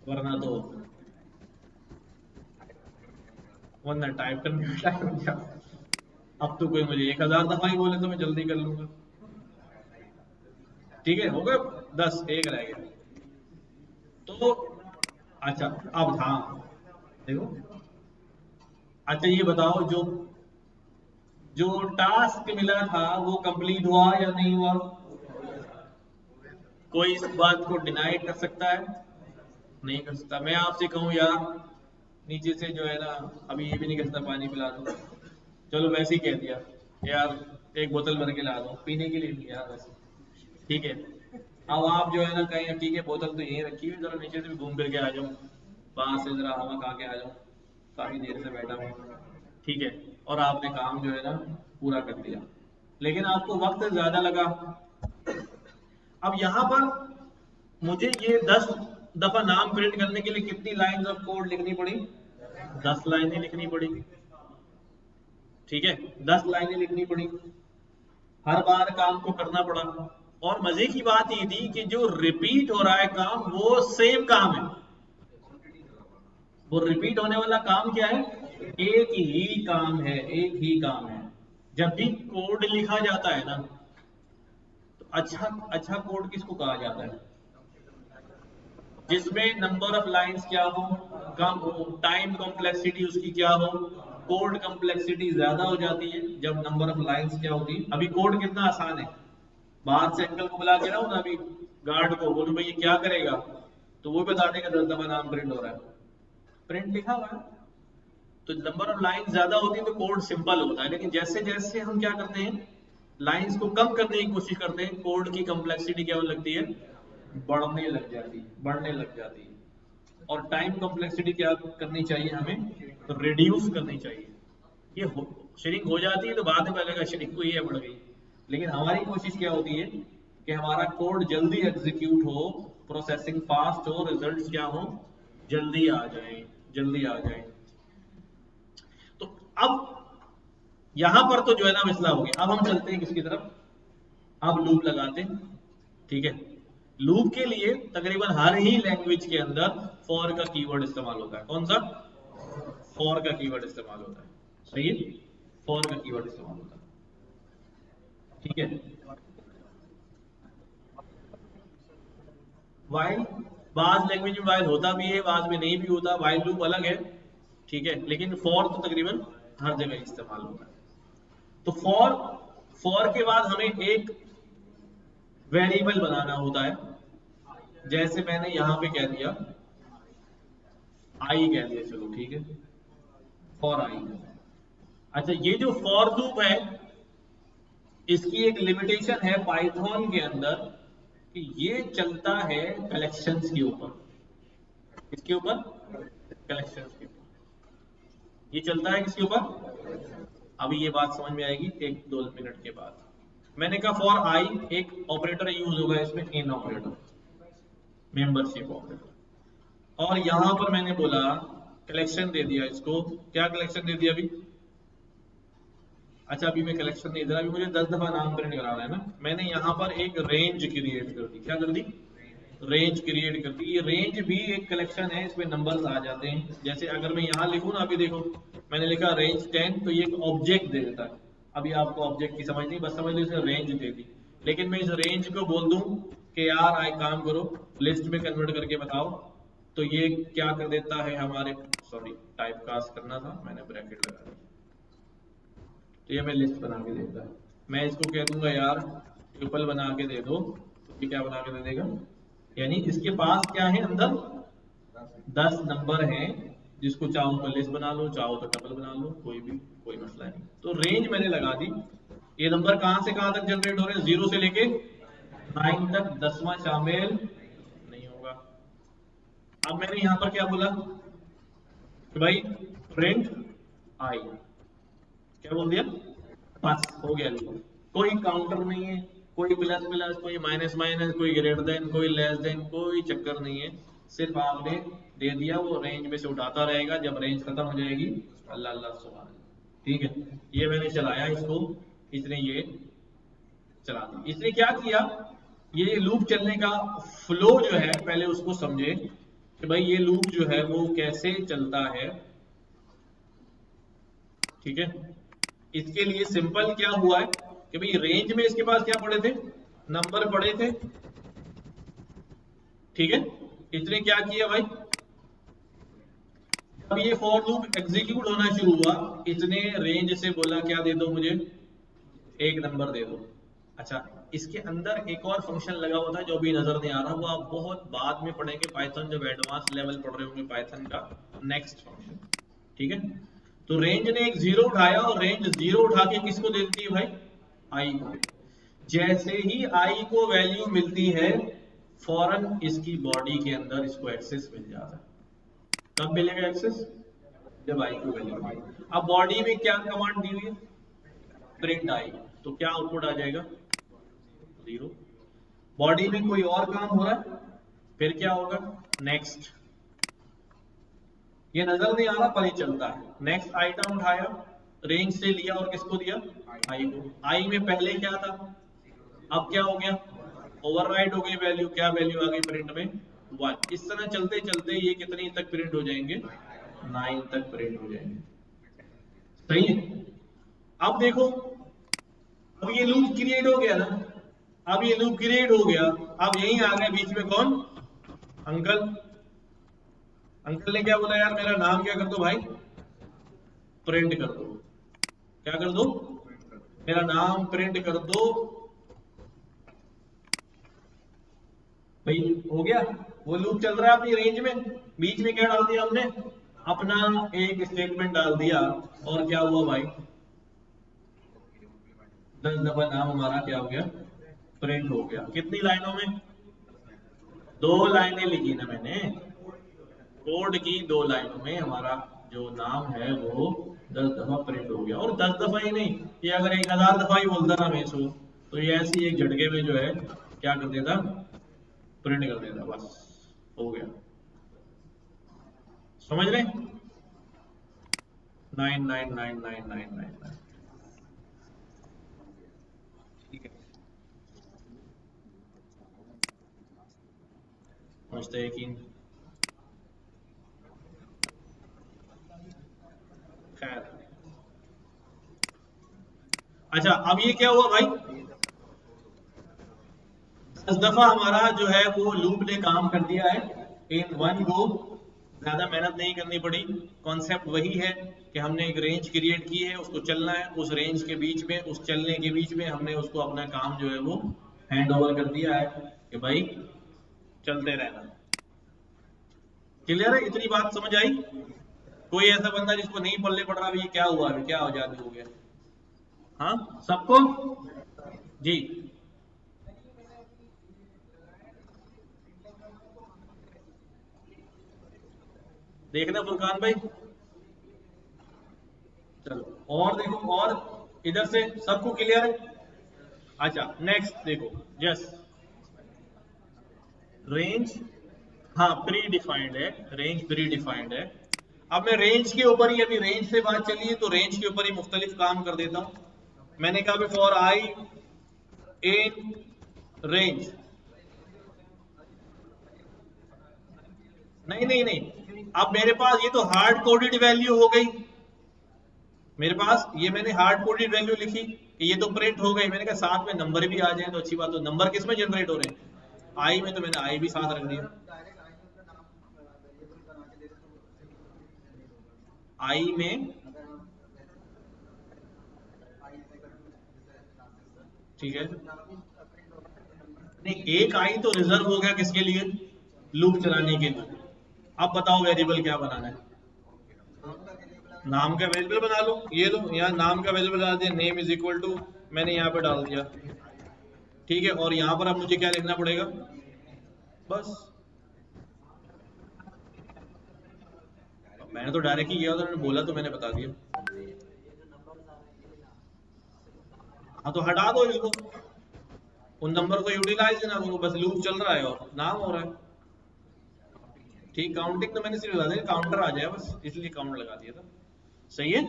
A: वरना तो, वरना टाइप करने में टाइम क्या। अब तो कोई मुझे 1000 दफा ही बोले तो मैं जल्दी कर लूंगा। ठीक है, हो गए 10, एक रह गया। तो अच्छा अब हाँ देखो, अच्छा ये बताओ जो जो टास्क मिला था वो कंप्लीट हुआ या नहीं हुआ? कोई इस बात को डिनाई कर सकता है? नहीं कर सकता। मैं आपसे कहूँ यार नीचे से जो है ना, अभी ये भी नहीं कर सकता पानी पिला दो, चलो वैसे ही कह दिया यार एक बोतल भर के ला दो पीने के लिए नहीं यार वैसे, ठीक है। अब आप जो है ना कहीं ठीक है बोतल तो यहीं रखी हुई, जरा नीचे से भी घूम फिर के आ जाओ, बाहर से जरा हवा खा के आ जाओ, काफी देर से बैठा हूँ, ठीक है। और आपने काम जो है ना पूरा कर दिया, लेकिन आपको वक्त ज्यादा लगा। अब यहाँ पर मुझे ये 10 दफा नाम प्रिंट करने के लिए कितनी लाइंस ऑफ कोड लिखनी पड़ी? 10 लाइनें लिखनी पड़ी, ठीक है, 10 लाइनें लिखनी पड़ी, हर बार काम को करना पड़ा। और मजे की बात ये थी कि जो रिपीट हो रहा है काम वो सेम काम है, वो रिपीट होने वाला काम क्या है? एक ही काम है, एक ही काम है। जब भी कोड लिखा जाता है ना, तो अच्छा अच्छा कोड किसको कहा जाता है? जिसमें नंबर ऑफ लाइंस क्या हो, कम हो, टाइम कॉम्प्लेक्सिटी उसकी क्या हो। कोड कॉम्प्लेक्सिटी ज्यादा हो जाती है जब नंबर ऑफ लाइंस क्या होती है। अभी कोड कितना आसान है, बाहर से अंकल को बुला के ना अभी गार्ड को बोलूं भाई ये क्या करेगा, तो वो बता देगा 10 दफा नाम प्रिंट हो रहा है, प्रिंट लिखा हुआ है। तो नंबर ऑफ लाइन ज्यादा होती है तो कोड सिंपल होता है, लेकिन जैसे जैसे हम क्या करते हैं लाइंस को कम करने की कोशिश करते हैं, कोड की कॉम्प्लेक्सिटी क्या होने लगती है? बढ़ने लग जाती है, बढ़ने लग जाती है। और टाइम कॉम्प्लेक्सिटी क्या करनी चाहिए हमें? तो रिड्यूस करनी चाहिए। ये श्रिंक हो जाती है तो बाद में लगेगा श्रिंक हुई है, बढ़ गई। लेकिन हमारी कोशिश क्या होती है कि हमारा कोड जल्दी एग्जीक्यूट हो, प्रोसेसिंग फास्ट हो, रिजल्ट्स क्या हो, जल्दी आ जाए, जल्दी आ जाए। तो अब यहां पर तो जो है ना मसला हो गया। अब हम चलते हैं किसकी तरफ? अब लूप लगाते हैं, ठीक है। लूप के लिए तकरीबन हर ही लैंग्वेज के अंदर फॉर का कीवर्ड इस्तेमाल होता है। कौन सा? फॉर का कीवर्ड इस्तेमाल होता है, सही है, फॉर का कीवर्ड इस्तेमाल होता है, ठीक है। वाइल बाज लैंग्वेज में वाइल होता भी है, बाज में नहीं भी होता, वाइल लूप अलग है, ठीक है, लेकिन फॉर तो तकरीबन हर जगह इस्तेमाल होता है। तो फॉर फॉर के बाद हमें एक वेरिएबल बनाना होता है, जैसे मैंने यहां पे कह दिया आई कह दिया, चलो ठीक है, फॉर आई। अच्छा ये जो फॉर लूप है इसकी एक लिमिटेशन है पाइथन के अंदर कि ये चलता है कलेक्शंस के ऊपर। किसके ऊपर? कलेक्शंस के ऊपर। ये चलता है किसके ऊपर? अभी ये बात समझ में आएगी एक दो मिनट के बाद। मैंने कहा फॉर आई एक ऑपरेटर यूज होगा इसमें, इन ऑपरेटर, मेंबरशिप ऑपरेटर। और यहां पर मैंने बोला कलेक्शन दे दिया इसको, क्या कलेक्शन दे दिया अभी? अच्छा अभी मैं कलेक्शन नहीं दे रहा, अभी मुझे 10 दफा नाम प्रिंट कराना है ना। मैंने यहाँ पर एक रेंज क्रिएट कर दी, क्या कर दी? रेंज क्रिएट कर दी। ये रेंज भी एक कलेक्शन है, इसमें नंबर्स आ जाते हैं। जैसे अगर मैं यहाँ लिखूँ ना, अभी देखो मैंने लिखा रेंज 10, तो ये एक ऑब्जेक्ट दे देता है। अभी आपको ऑब्जेक्ट की समझ नहीं, बस समझ लो इसे रेंज दे दी। लेकिन मैं इस रेंज को बोल दूं कि यार एक काम करो लिस्ट में कन्वर्ट करके बताओ, तो ये क्या कर देता है हमारे, सॉरी टाइप कास्ट करना था मैंने, ब्रैकेट लगा दिया, तो ये मैं लिस्ट बना के देता है। मैं इसको कह दूंगा यार ट्रिपल बना के दे दो, तो ये क्या बना के दे देगा? यानी इसके पास क्या है अंदर? 10 नंबर हैं, जिसको चाहो तो लिस्ट बना लो, चाहो तो टपल बना लो, कोई भी कोई मसला नहीं। तो रेंज मैंने लगा दी। ये नंबर कहां से कहां तक जनरेट हो रहे हैं? 0 से लेके 9 तक, 10वां शामिल नहीं होगा। अब मैंने यहां पर क्या बोला कि भाई प्रिंट आई, क्या बोल दिया? बस हो गया लिखो। कोई काउंटर नहीं है, कोई प्लस प्लस, कोई माइनस माइनस, कोई ग्रेटर देन, कोई लेस देन, कोई चक्कर नहीं है। सिर्फ आपने दे दिया, वो रेंज में से उठाता रहेगा, जब रेंज खत्म हो जाएगी अल्लाह अल्लाह सुभान, ठीक है। ये मैंने चलाया इसको, इसने ये चला दी। इसने क्या किया, ये लूप चलने का फ्लो जो है पहले उसको समझे कि भाई ये लूप जो है वो कैसे चलता है, ठीक है। इसके लिए सिंपल क्या हुआ है कि भाई रेंज में इसके पास क्या पड़े थे? नंबर पड़े थे, ठीक है। इसने क्या किया भाई, अब ये फॉर लूप एग्जीक्यूट होना शुरू हुआ, इसने रेंज से बोला क्या दे दो मुझे, एक नंबर दे दो। अच्छा, इसके अंदर एक और फंक्शन लगा हुआ था जो भी नजर नहीं आ रहा, वो आप बहुत बाद में पढ़ेंगे पाइथन, जब एडवांस लेवल पढ़ रहे होंगे पाइथन का नेक्स्ट फंक्शन, ठीक है। तो रेंज ने एक जीरो उठाया और रेंज जीरो उठा के किसको दे देती है भाई, आई को। जैसे ही आई को वैल्यू मिलती है, फौरन इसकी बॉडी के अंदर इसको एक्सेस मिल जाता है। कब मिलेगा एक्सेस, जब आई को वैल्यू मिलेगी। अब बॉडी में क्या कमांड दी हुई है, प्रिंट आई, तो क्या आउटपुट आ जाएगा, जीरो। बॉडी में कोई और काम हो रहा है, फिर क्या होगा, नेक्स्ट। ये नजर नहीं आ रहा पर ये चलता है। नेक्स्ट आइटम उठाया, रेंज से लिया और किसको दिया, आई को। आई में पहले क्या था, अब क्या हो गया, ओवरराइट हो गई वैल्यू, क्या वैल्यू आ गई प्रिंट में, 1। इस तरह चलते चलते ये कितनी तक प्रिंट हो जाएंगे, 9 तक प्रिंट हो जाएंगे, सही है। अब देखो, अब ये लूप क्रिएट हो गया ना, अब ये लूप क्रिएट हो गया, अब यही आ गया बीच में कौन, अंकल। अंकल ने क्या बोला, यार मेरा नाम क्या कर दो भाई, प्रिंट कर दो। क्या कर दो, मेरा नाम प्रिंट कर दो। भाई हो गया, वो लूप चल रहा है अपनी रेंज में, बीच में क्या डाल दिया हमने, अपना एक स्टेटमेंट डाल दिया, और क्या हुआ भाई, 10 दफा नाम हमारा क्या हो गया, प्रिंट हो गया। कितनी लाइनों में, 2 लाइनें लिखी ना मैंने, कोड की 2 लाइनों में हमारा जो नाम है वो 10 दफा प्रिंट हो गया। और 10 दफा ही नहीं, ये अगर 1000 दफा ही बोलता ना मेसो, तो ये ऐसी एक झटके में जो है क्या कर देता, प्रिंट कर देता, बस हो गया। समझ रहे, 999999, ठीक है। मुस्तकीन, खैर। अच्छा, अब ये क्या हुआ भाई, 10 दफा हमारा जो है वो लूप ने काम कर दिया है इन वन गो, ज्यादा मेहनत नहीं करनी पड़ी। कॉन्सेप्ट वही है कि हमने एक रेंज क्रिएट की है, उसको चलना है, उस रेंज के बीच में, उस चलने के बीच में हमने उसको अपना काम जो है वो हैंड ओवर कर दिया है कि भाई चलते रहना। क्लियर है, इतनी बात समझ आई। कोई ऐसा बंदा जिसको नहीं पल्ले पड़ रहा, ये क्या हुआ, अभी क्या आजादी हो गया, हाँ सबको, जी देखना फुरकान भाई, चलो और देखो, और इधर से सबको क्लियर है। अच्छा नेक्स्ट देखो, यस, रेंज, हाँ प्री डिफाइंड है, रेंज प्री डिफाइंड है। अब मैं रेंज के ऊपर ही, अभी रेंज से बात चली है तो रेंज के ऊपर ही मुख्तलिफ काम कर देता हूं। मैंने कहा फॉर आई इन रेंज, नहीं नहीं नहीं, अब मेरे पास ये तो हार्ड कोडेड वैल्यू हो गई, मेरे पास ये मैंने हार्ड कोडेड वैल्यू लिखी कि ये तो प्रिंट हो गई। मैंने कहा साथ में नंबर भी आ जाए तो अच्छी बात। तो नंबर किस में जनरेट हो रहे हैं, आई में, तो मैंने आई भी साथ रख दिया। आई में, ठीक है, नहीं एक आई तो रिजर्व हो गया किसके लिए, लूप चलाने के लिए। अब बताओ वेरिएबल क्या बनाना है, नाम का वेरिएबल बना लो, ये लो यहाँ नाम का वेरिएबल बना दिया, नेम इज इक्वल टू, मैंने यहाँ पे डाल दिया, ठीक है। और यहाँ पर अब मुझे क्या लिखना पड़ेगा, बस मैंने तो डायरेक्ट ही किया, तो उन्होंने बोला तो मैंने बता दिया। हाँ तो हटा दो इसको, उन नंबर को यूटिलाइज ना करो, बस लूप चल रहा है और नाम हो रहा है, ठीक। काउंटिंग तो मैंने सिर्फ लगा दिया, काउंटर आ जाए बस, इसलिए काउंट लगा दिया था, सही है।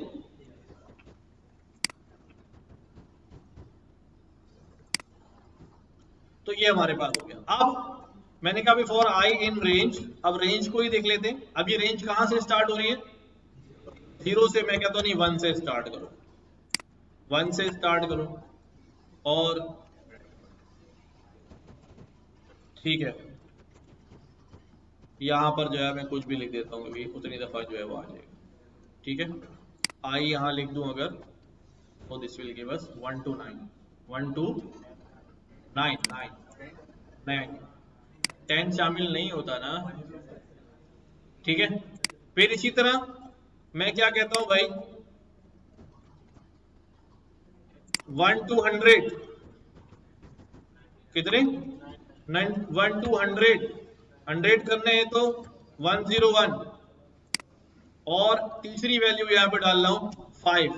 A: तो ये हमारे पास हो गया। अब मैंने कहा फॉर आई इन रेंज, अब रेंज को ही देख लेते हैं। अब ये रेंज कहां से स्टार्ट हो रही है, 0 से, मैं कहता हूं नहीं 1 से स्टार्ट करो, 1 से स्टार्ट करो, और ठीक है, यहाँ पर जो है मैं कुछ भी लिख देता हूँ, अभी उतनी दफा जो है वो आ जाएगा। ठीक है, आई यहाँ लिख दूं अगर, तो this will give us 1 to 9, 1 to 9, 9, 10 शामिल नहीं होता ना। ठीक है, फिर इसी तरह मैं क्या कहता हूं भाई, 1 to 100 कितने, 1 to 100, 100 करने हैं तो 101, और तीसरी वैल्यू यहां पे डाल रहा हूं 5।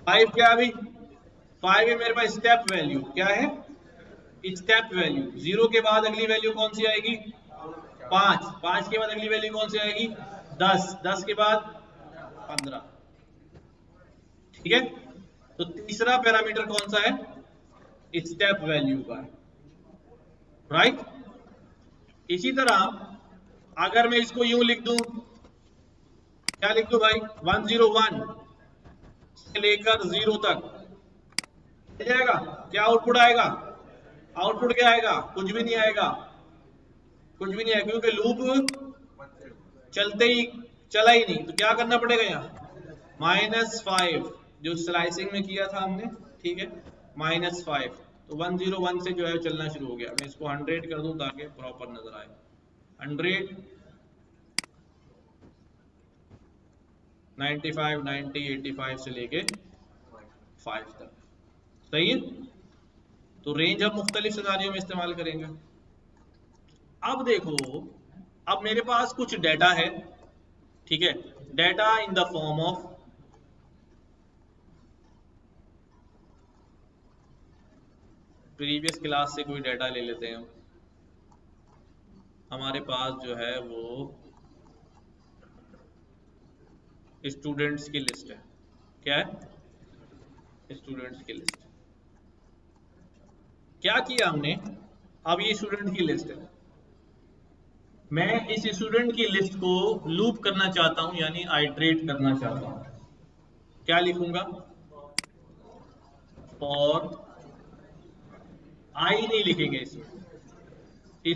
A: 5 क्या, अभी 5 है मेरे पास स्टेप वैल्यू, क्या है स्टेप वैल्यू। 0 के बाद अगली वैल्यू कौन सी आएगी, 5, 5 के बाद अगली वैल्यू कौन सी आएगी, 10, 10 के बाद 15। ठीक है, तो तीसरा पैरामीटर कौन सा है, स्टेप वैल्यू का है, राइट। इसी तरह अगर मैं इसको यूं लिख दूं, क्या लिख दूं भाई, 101 से लेकर 0 तक जाएगा, क्या आउटपुट आएगा, आउटपुट क्या आएगा, कुछ भी नहीं आएगा, कुछ भी नहीं आएगा, क्योंकि लूप चलते ही चला ही नहीं। तो क्या करना पड़ेगा यहाँ, -5 जो स्लाइसिंग में किया था हमने, ठीक है, -5, तो 101 से जो है चलना शुरू हो गया। मैं इसको 100 कर दूं ताकि प्रॉपर नजर आए, 100, 95, 90, 85 से लेके 5 तक, सही है। तो रेंज हम मुख्तलिफ सिनारियों में इस्तेमाल करेंगे। अब देखो, अब मेरे पास कुछ डेटा है, ठीक है, data in the form of previous class से कोई डेटा ले लेते हैं। हमारे पास जो है वो स्टूडेंट्स की लिस्ट है, क्या है, स्टूडेंट्स की लिस्ट। क्या किया हमने, अब ये स्टूडेंट की लिस्ट है, मैं इस स्टूडेंट की लिस्ट को लूप करना चाहता हूं, यानी आइट्रेट करना चाहता हूं। क्या लिखूंगा, फॉर आई नहीं लिखेंगे इसमें,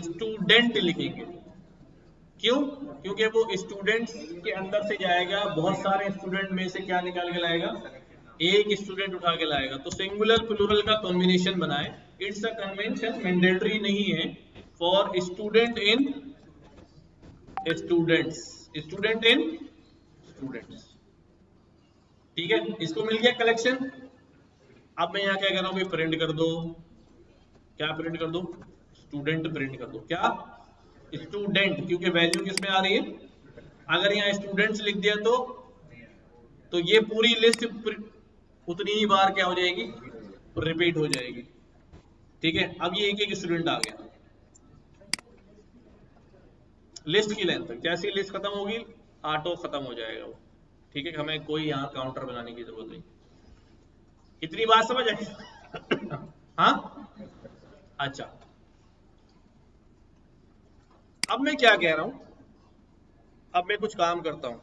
A: स्टूडेंट लिखेंगे। क्यों, क्योंकि वो स्टूडेंट्स के अंदर से जाएगा, बहुत सारे स्टूडेंट में से क्या निकाल के लाएगा, एक स्टूडेंट उठा के लाएगा। तो सिंगुलर प्लूरल का कॉम्बिनेशन बनाए, इट्स अ कन्वेंशन, मैंडेटरी नहीं है, for student in students, student in students. ठीक है, इसको मिल गया कलेक्शन। अब मैं यहाँ क्या कह रहा हूँ, प्रिंट कर दो, क्या प्रिंट कर दो, स्टूडेंट प्रिंट कर दो, क्या स्टूडेंट, क्योंकि वैल्यू किस में आ रही है, अगर यहाँ स्टूडेंट्स लिख दिया तो ये पूरी लिस्ट उतनी ही बार क्या हो जाएगी, रिपीट हो जाएगी। ठीक है, अब ये एक एक स्टूडेंट आ गया, लिस्ट की लेंथ, जैसी लिस्ट खत्म होगी ऑटो खत्म हो जाएगा वो। ठीक है, हमें कोई यहाँ काउंटर बनाने की जरूरत नहीं। इतनी बात समझ आई? हाँ, अच्छा, अब मैं क्या कह रहा हूं, अब मैं कुछ काम करता हूं।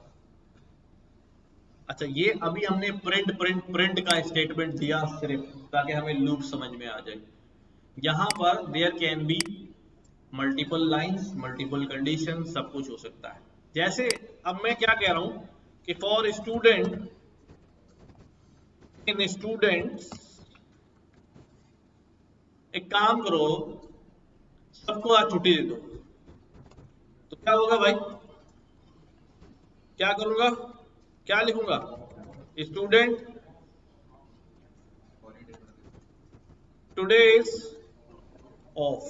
A: अच्छा, ये अभी हमने प्रिंट का स्टेटमेंट दिया सिर्फ ताकि हमें लूप समझ में आ जाए। यहां पर there can be multiple lines, multiple condition, सब कुछ हो सकता है। जैसे अब मैं क्या कह रहा हूं कि फॉर स्टूडेंट इन स्टूडेंट्स, एक काम करो, सबको आज छुट्टी दे दो। तो क्या होगा भाई, क्या करूंगा, क्या लिखूंगा, स्टूडेंट टुडे इज ऑफ।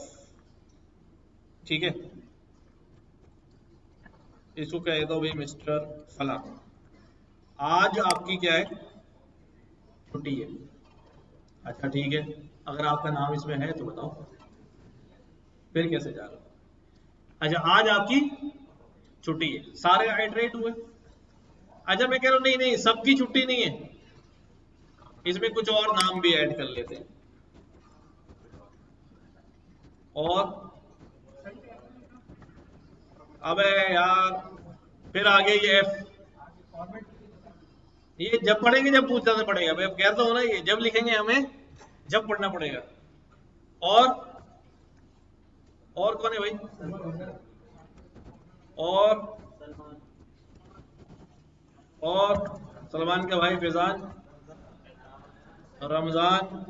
A: ठीक है, इसको कह देता हूं भाई मिस्टर फला, आज आपकी क्या है, छुट्टी है। अच्छा ठीक है, अगर आपका नाम इसमें है तो बताओ, फिर कैसे जा रहा। अच्छा, आज आपकी छुट्टी है, सारे आइटरेट हुए। अच्छा, मैं कह रहा हूं नहीं नहीं, सबकी छुट्टी नहीं है, इसमें कुछ और नाम भी ऐड कर लेते हैं। और अबे यार, फिर आगे ये एफ, ये जब पढ़ेंगे जब पूछना पड़ेगा भाई, अब कहता हूं ना, ये जब लिखेंगे हमें जब पढ़ना पड़ेगा। और और कौन है भाई? और सलमान का भाई फैजान, रमजान,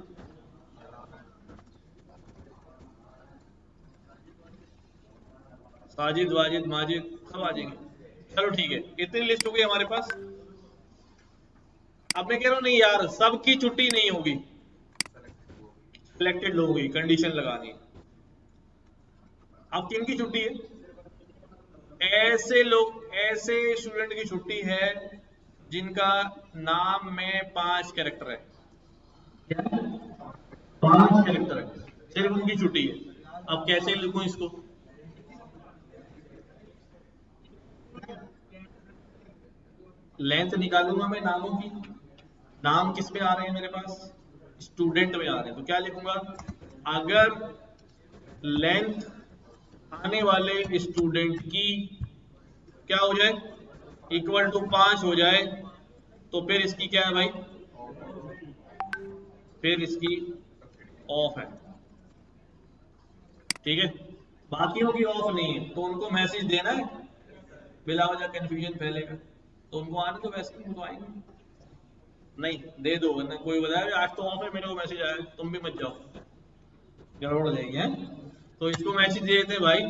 A: साजिद, वाजिद, माजिद, सब आ जाएंगे। चलो ठीक है, इतनी लिस्ट हो गई हमारे पास। अब मैं कह रहा हूं नहीं यार, सबकी छुट्टी नहीं होगी, सिलेक्टेड लोगों की कंडीशन लगानी है। अब किन की छुट्टी है? ऐसे लोग, ऐसे स्टूडेंट की छुट्टी है जिनका नाम में 5 कैरेक्टर है। क्या? 5 कैरेक्टर है, सिर्फ उनकी छुट्टी है। अब कैसे लिखूं इसको? लेंथ निकालूंगा मैं नामों की। नाम किस पे आ रहे हैं मेरे पास? स्टूडेंट में आ रहे हैं, तो क्या लिखूंगा? अगर लेंथ आने वाले स्टूडेंट की क्या हो जाए, इक्वल टू 5 हो जाए, तो फिर इसकी क्या है भाई? फिर इसकी ऑफ है। ठीक है, बाकियों की ऑफ नहीं है, तो उनको मैसेज देना है, बिला वजह कंफ्यूजन फैलेगा, तो उनको आने तो वैसे ही उनको आएंगे। नहीं दे दो, वरना कोई बताया आज तो ऑफ है, मेरे को मैसेज आया, तुम भी मत जाओ, गड़बड़ हो जाएगी है। तो इसको मैसेज दे देते भाई,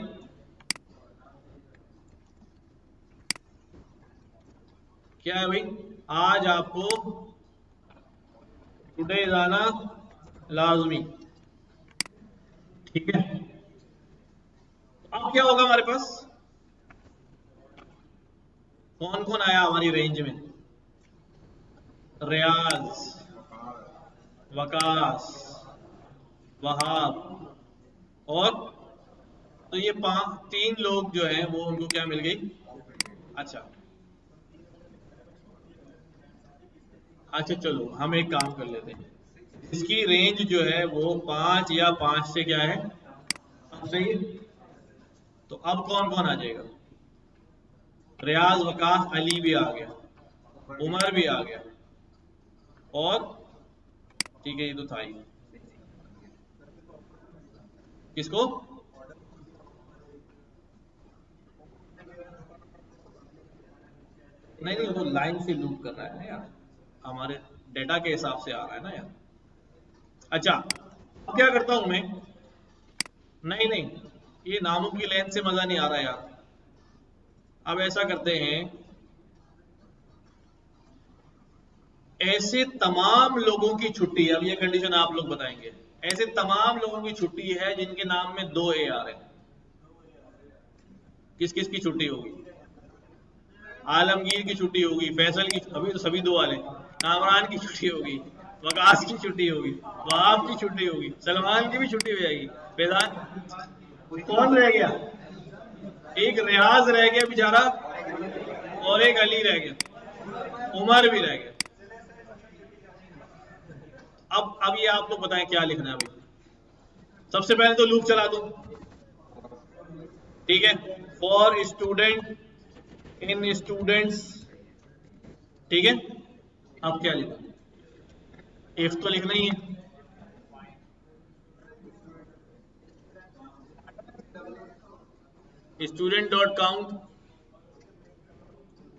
A: क्या है भाई? आज आपको टुडे जाना लाजमी। ठीक है, अब क्या होगा हमारे पास? कौन कौन आया हमारी रेंज में? रियाज, वकास, वहाब, और तो ये 3 लोग जो हैं वो उनको क्या मिल गई? अच्छा, अच्छा चलो हम एक काम कर लेते हैं, इसकी रेंज जो है वो 5 या 5 से क्या है, अब सही है। तो अब कौन कौन आ जाएगा? रियाज, वकास, अली भी आ गया, उमर भी आ गया, और ठीक है ये तो था ही। किसको? नहीं नहीं, वो तो लाइन से लूप कर रहा है ना यार, हमारे डेटा के हिसाब से आ रहा है ना यार। अच्छा, अब क्या करता हूं मैं? नहीं नहीं, ये नामों की लेंथ से मजा नहीं आ रहा यार। अब ऐसा करते हैं, ऐसे तमाम लोगों की छुट्टी है, अब ये कंडीशन आप लोग बताएंगे, ऐसे तमाम लोगों की छुट्टी है जिनके नाम में 2 ए आ रहे हैं। किस किस की छुट्टी होगी? आलमगीर की छुट्टी होगी, फैसल की, अभी तो सभी 2 वाले, कामरान की छुट्टी होगी, वकास की छुट्टी होगी, वहाब की छुट्टी होगी, सलमान की भी छुट्टी हो जाएगी, फैजान। कौन रह गया? एक रियाज रह गया बेचारा, और एक अली रह गया, उमर भी रह गया। अब ये आप लोग बताएं क्या लिखना है भाई। सबसे पहले तो लूप चला दो, ठीक है, फॉर स्टूडेंट इन स्टूडेंट्स। ठीक है, अब क्या लिखो? इफ तो लिखना ही है। स्टूडेंट डॉट काउंट,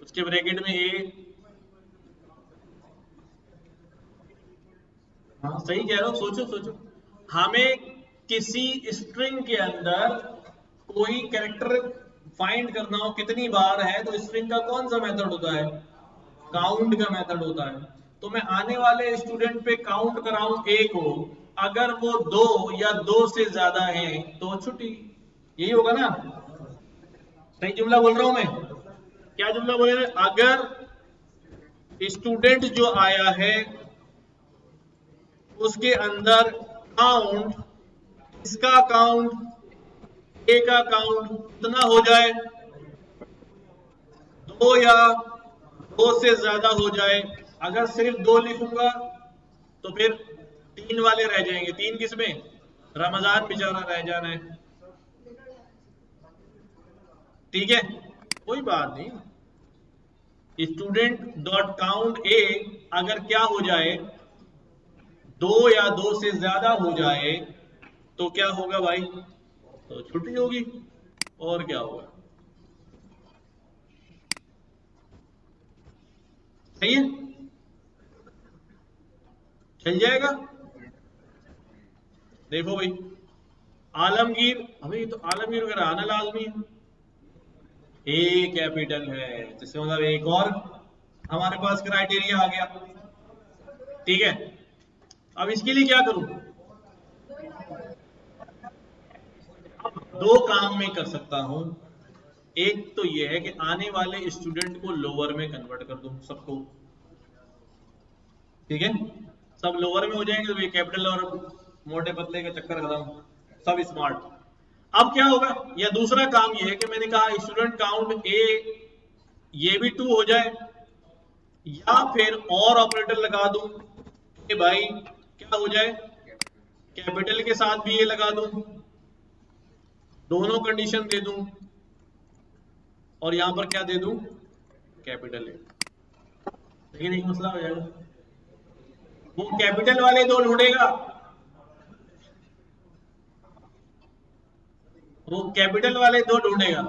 A: उसके ब्रैकेट में ए। हाँ सही कह रहा हो, सोचो सोचो, हमें किसी स्ट्रिंग के अंदर कोई कैरेक्टर फाइंड करना हो कितनी बार है, तो स्ट्रिंग का कौन सा मेथड होता है? काउंट का मेथड होता है। तो मैं आने वाले स्टूडेंट पे काउंट कराऊं एक को, अगर वो 2 या 2 से ज्यादा है तो छुट्टी, यही होगा ना? सही जुमला बोल रहा हूं मैं? क्या जुमला बोले? अगर स्टूडेंट जो आया है उसके अंदर काउंट, इसका काउंट, ए का काउंट कितना हो जाए, 2 या 2 से ज्यादा हो जाए। अगर सिर्फ 2 लिखूंगा तो फिर 3 वाले रह जाएंगे। 3 किसमें? रमजान बेचारा रह जाना है। ठीक है, कोई बात नहीं, स्टूडेंट डॉट काउंट ए अगर क्या हो जाए, 2 या 2 से ज्यादा हो जाए, तो क्या होगा भाई? तो छुट्टी होगी और क्या होगा। सही है, चल जाएगा। देखो भाई, आलमगीर, अभी तो आलमगीर वगैरह आना लाजमी है, ए कैपिटल है, जिससे मतलब एक और हमारे पास क्राइटेरिया आ गया। ठीक है, अब इसके लिए क्या करूं, दो काम में कर सकता हूं। एक तो ये है कि आने वाले स्टूडेंट को लोअर में कन्वर्ट कर दूं सबको। ठीक है, सब लोअर में हो जाएंगे तो ये कैपिटल और मोटे पतले का चक्कर खत्म, सब स्मार्ट। अब क्या होगा, या दूसरा काम ये है कि मैंने कहा स्टूडेंट काउंट ए ये भी 2 हो जाए, या फिर और ऑपरेटर लगा दूं कि भाई क्या हो जाए, कैपिटल के साथ भी ये लगा दूं, दोनों कंडीशन दे दूं, और यहां पर क्या दे दूं, कैपिटल है। लेकिन एक मसला हो जाएगा, वो कैपिटल वाले दो ढूंढेगा, वो कैपिटल वाले दो ढूंढेगा,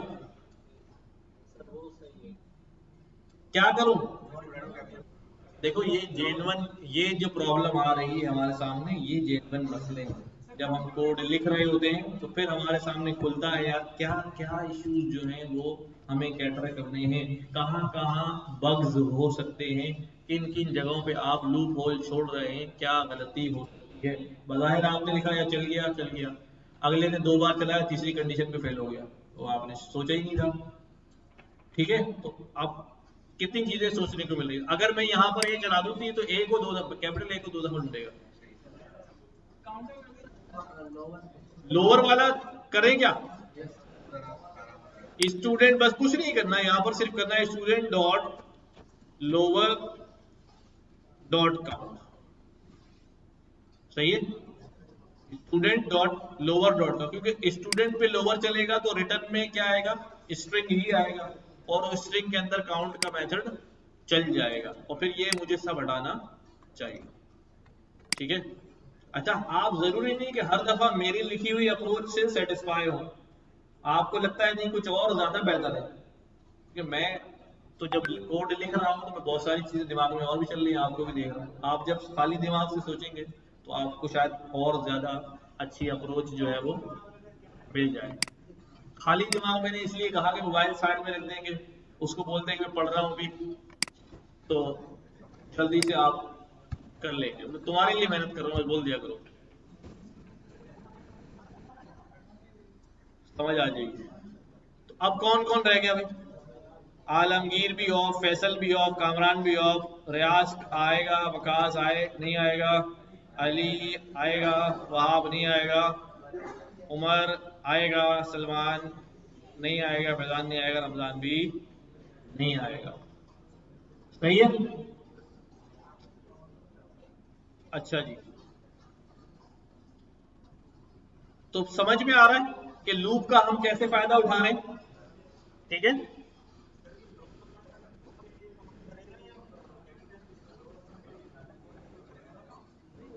A: क्या करूं। देखो ये जेनवन, ये जो प्रॉब्लम आ रही है हमारे सामने, ये जेनवन मसले हैं। जब हम कोड लिख रहे होते हैं तो फिर हमारे सामने खुलता है यार क्या क्या इश्यूज जो हैं वो हमें कैटर करने हैं, कहाँ कहाँ बग्स हो सकते हैं, किन किन जगहों पे आप लूप होल छोड़ रहे हैं, क्या गलती हो सकती है। बज़ाहिर आपने लिखा या चल गया चल गया, अगले ने 2 बार चलाया, तीसरी कंडीशन पे फेल हो गया, तो आपने सोचा ही नहीं था। ठीक है, तो अब कितनी चीजें सोचने को मिल रही है। अगर मैं यहाँ पर ये चला दूं तो ये तो ए को 2 दफा, कैपिटल ए को 2 दफा ढूंढेगा, लोअर वाला करें क्या, स्टूडेंट, बस कुछ नहीं करना है यहाँ पर, सिर्फ करना है student dot lower dot count. सही है, student dot lower dot count, क्योंकि स्टूडेंट पे लोअर चलेगा तो रिटर्न में क्या आएगा, स्ट्रिंग ही आएगा, और उस स्ट्रिंग के अंदर काउंट का मेथड चल जाएगा, और फिर ये मुझे सब हटाना चाहिए। ठीक है, अच्छा आप जरूरी नहीं कि हर दफा मेरी लिखी हुई अप्रोच से सेटिस्फाई हो, आपको लगता है नहीं कुछ और ज्यादा बेहतर है, क्योंकि मैं तो जब कोड लिख रहा हूँ तो मैं बहुत सारी चीजें दिमाग में और भी चल रही है, आपको भी देख रहा हूँ। आप जब खाली दिमाग से सोचेंगे तो आपको शायद और ज्यादा अच्छी अप्रोच जो है वो मिल जाए। खाली दिमाग मैंने इसलिए कहा कि मोबाइल साइड में रख देंगे, उसको बोलते हैं कि मैं पढ़ रहा हूँ अभी, तो जल्दी से आप कर लेंगे, मैं तुम्हारे लिए मेहनत कर रहा हूँ बोल दिया करो, समझ आ जाएगी। तो अब कौन कौन रह गया भाई, आलमगीर भी ऑफ, फैसल भी ऑफ, कामरान भी ऑफ, रियाज आएगा, वकास आए नहीं आएगा, अली आएगा, वहाब नहीं आएगा, उमर आएगा, सलमान नहीं आएगा, फैजान नहीं आएगा, रमजान भी नहीं आएगा। सही है, अच्छा जी, तो समझ में आ रहा है कि लूप का हम कैसे फायदा उठा रहे हैं। ठीक है,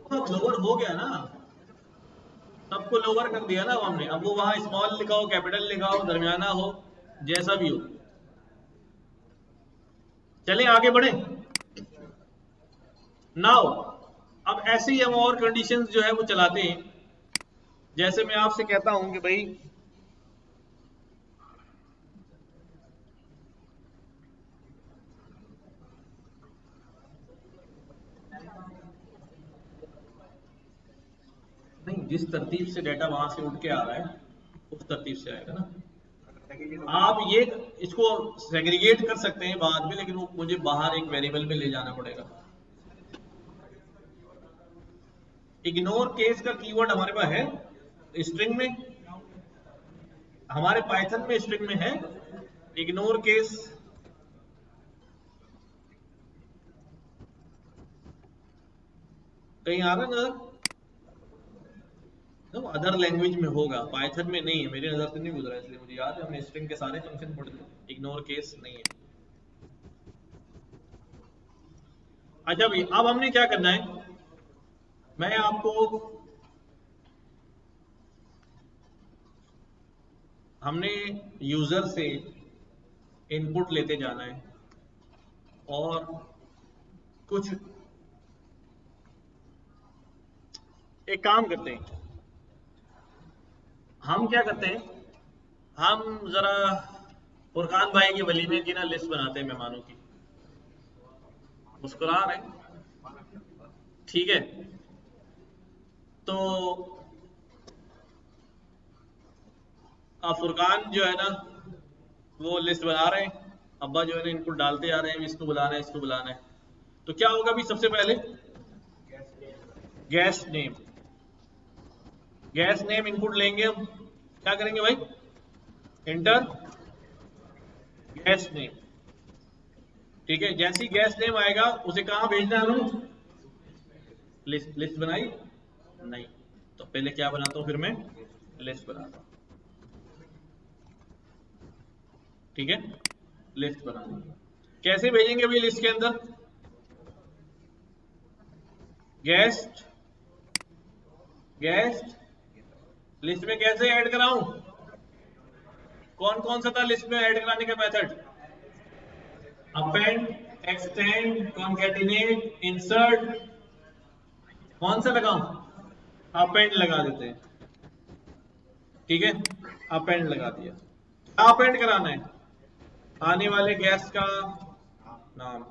A: तो लोअर हो गया ना, सबको लोअर कर दिया ना हमने, अब वो वहां स्मॉल लिखा हो, कैपिटल लिखा हो, दरमियाना हो, जैसा भी हो। चलें आगे बढ़े नाउ। अब ऐसे ही हम और कंडीशंस जो है वो चलाते हैं, जैसे मैं आपसे कहता हूं कि भाई नहीं, जिस तरतीब से डाटा वहां से उठ के आ रहा है उस तरतीब से आएगा ना। आप ये इसको सेग्रीगेट कर सकते हैं बाद में, लेकिन वो मुझे बाहर एक वेरिएबल में ले जाना पड़ेगा। इग्नोर केस का कीवर्ड हमारे पास है स्ट्रिंग में, हमारे पाइथन में स्ट्रिंग में है इग्नोर केस। कहीं आ रहा है नजर, तो अदर लैंग्वेज में होगा, पाइथन में नहीं है, मेरी नजर से नहीं गुजरा, इसलिए मुझे याद है हमने स्ट्रिंग के सारे फंक्शन पढ़े थे, इग्नोर केस नहीं है। अच्छा भाई, अब हमने क्या करना है, मैं आपको हमने यूजर से इनपुट लेते जाना है और कुछ एक काम करते हैं, हम क्या करते हैं, हम जरा फुरकान भाई की वलीमे की ना लिस्ट बनाते हैं मेहमानों की। मुस्कुरा रहे हैं, ठीक है। तो फुरकान जो है ना वो लिस्ट बना रहे हैं, अब्बा जो है ना इनपुट डालते आ रहे हैं, इसको बुलाना है, इसको बुलाना है। तो क्या होगा अभी सबसे पहले gas name, gas name input लेंगे हम, क्या करेंगे भाई, इंटर गैस नेम, ठीक है। जैसे ही गैस नेम आएगा उसे कहां भेजना है हमें, लिस्ट, लिस्ट बनाई नहीं, तो पहले क्या बनाता हूं, फिर मैं लिस्ट बनाता हूं, ठीक है। लिस्ट बनाना कैसे भेजेंगे अभी लिस्ट के अंदर, गेस्ट, गेस्ट लिस्ट में कैसे ऐड कराऊं, कौन कौन सा था लिस्ट में ऐड कराने का method, append, extend, concatenate, insert, कौन सा लगाऊं, अपेंड लगा देते हैं, ठीक है। अपेंड लगा दिया, क्या अपेंड कराना है, आने वाले गेस्ट का नाम,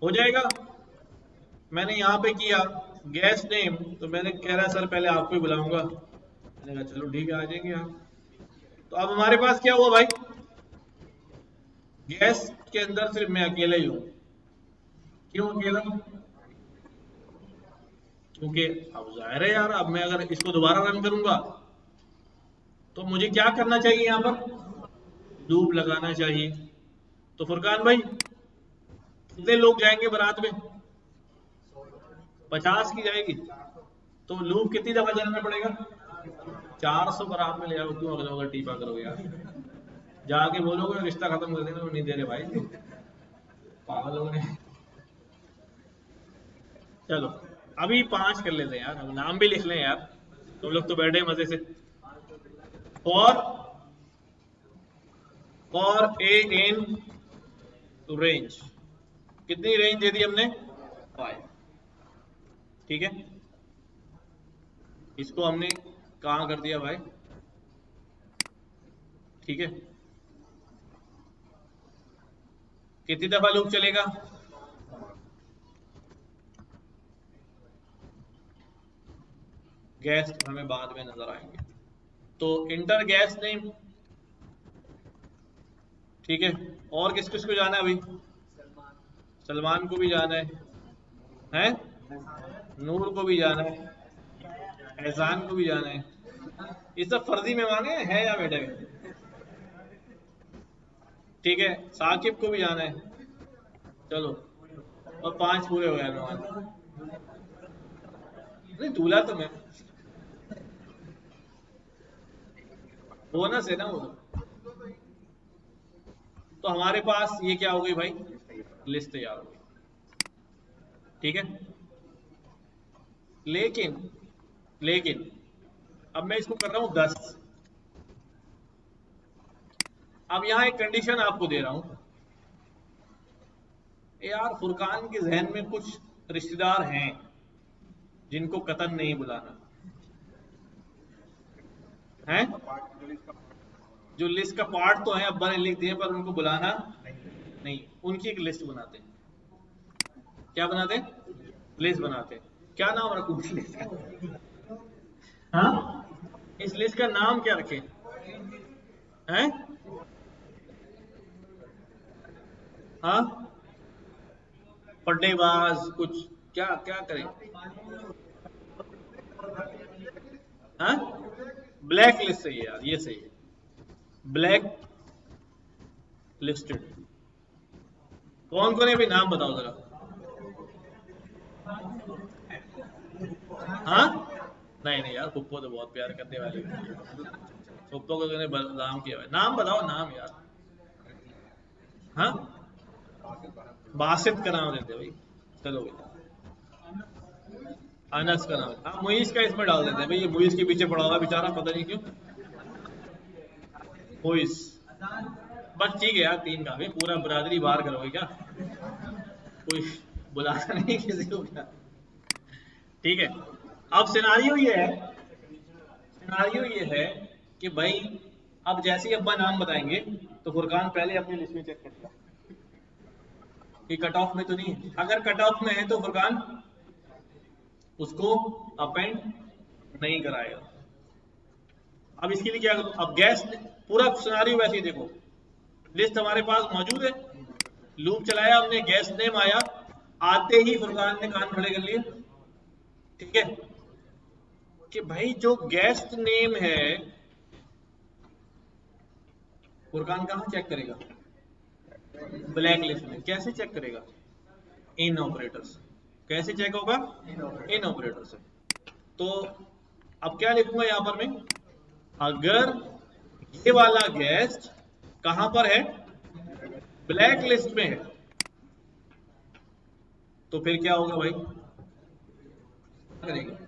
A: हो जाएगा। मैंने यहां पे किया गेस्ट नेम, तो मैंने कह रहा सर पहले आपको ही बुलाऊंगा, मैंने कहा चलो ठीक है आ जाएंगे आप। तो अब हमारे पास क्या हुआ भाई, गेस्ट के अंदर सिर्फ मैं अकेला ही हूं, क्यों अकेला, क्योंकि अब जाहिर है यार, अब मैं अगर इसको दोबारा रन करूंगा तो मुझे क्या करना चाहिए, यहां पर लूप लगाना चाहिए। तो फुरकान भाई कितने लोग जाएंगे बारात में, 50 की जाएगी, तो लूप कितनी दफा चलाना पड़ेगा, 400 बारात में ले आओ, क्यों अगला अगर टीपा करोगे यार, जाके बोलोगे रिश्ता खत्म कर देना, नहीं दे रहे भाई, पागल हो गए। चलो अभी 5 कर लेते हैं यार, अब नाम भी लिख लें यार, तुम लोग तो बैठे मजे से। और ए इन रेंज, कितनी रेंज दे दी हमने, 5, ठीक है। इसको हमने कहां कर दिया भाई, ठीक है। कितनी दफा लूप चलेगा, गेस्ट हमें बाद में नजर आएंगे। तो इंटर गेस्ट नेम, ठीक है। और किस किस को जाना है अभी, सलमान को भी जाना है, नूर को भी जाना है, एहसान को भी जाना है, ये सब फर्जी मेहमान है या बेटे, ठीक है। साकिब को भी जाना है, चलो और 5 पूरे हो गए मेहमान, नहीं दूल्हा तो मैं, बोनस है ना वो, तो हमारे पास ये क्या हो गई भाई, लिस्ट तैयार हो गई, ठीक है। लेकिन लेकिन अब मैं इसको कर रहा हूं 10, अब यहां एक कंडीशन आपको दे रहा हूं, यार फुरकान के जहन में कुछ रिश्तेदार हैं जिनको कतन नहीं बुलाना है, जो लिस्ट का पार्ट तो है, अब्बा ने लिख दिए पर उनको बुलाना नहीं, उनकी एक लिस्ट बनाते हैं, क्या बनाते हैं, लिस्ट बनाते हैं, क्या नाम रखूं इस लिस्ट का, हाँ इस लिस्ट का नाम क्या रखें, हैं, हाँ पड्डेबाज कुछ, क्या क्या करें, हाँ ब्लैक लिस्ट सही है यार, ये सही है, ब्लैक लिस्टेड। कौन कौन है भाई, नाम बताओ जरा, हाँ नहीं नहीं यार, पुप्पो तो बहुत प्यार करने वाली होती है, पुप्पो को मैंने बदनाम किया है, नाम बताओ नाम यार, हाँ बासित का नाम देते भाई, चलो भाई अनस का नाम, हाँ मुइज का इसमें डाल देते हैं भाई, ये मुइज के पीछे पड़ा हुआ बेचारा, पता नहीं क्यों, मोइस, बस ठीक है यार, 3 का भी पूरा बरादरी बाहर करोगे क्या? कोई बुलाना नहीं किसी को क्या? ठीक है। अब सिनारियो ये है कि भाई अब जैसे ही अब्बा नाम बताएंगे तो फुरकान पहले अपनी लिस्ट में चेक करेगा कि कट ऑफ में तो नहीं है। अगर कट ऑफ में है तो फुरकान उसको अपेंड नहीं कराएगा। अब इसके लिए क्या करूं? अब गैस पूरा सिनारियो वैसे ही देखो, लिस्ट हमारे पास मौजूद है, लूप चलाया हमने, गैस नेम आया, आते ही फुरकान ने कान खड़े कर लिए। ठीक है कि भाई जो गेस्ट नेम है फुरकान कहाँ चेक करेगा? ब्लैक लिस्ट में। कैसे चेक करेगा? इन ऑपरेटर से। कैसे चेक होगा? इन ऑपरेटर से। तो अब क्या लिखूंगा यहां पर मैं? अगर ये वाला गेस्ट कहां पर है? ब्लैक लिस्ट में है, तो फिर क्या होगा भाई? करेगा।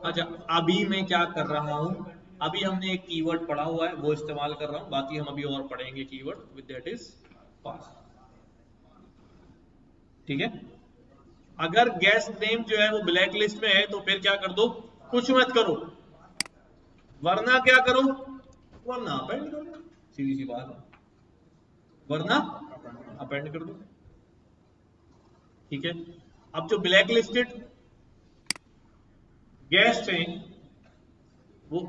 A: अच्छा, अभी मैं क्या कर रहा हूं? अभी हमने एक कीवर्ड पढ़ा हुआ है, वो इस्तेमाल कर रहा हूं, बाकी हम अभी और पढ़ेंगे keyword with that is pass. ठीक है। अगर गेस्ट नेम जो है वो ब्लैक लिस्ट में है तो फिर क्या कर दो? कुछ मत करो, वरना क्या करो? वरना अपेंड कर दो, सीधी सी बात है, वरना अपेंड कर दो। ठीक है। अब जो ब्लैक लिस्टेड गेस्ट हैं, वो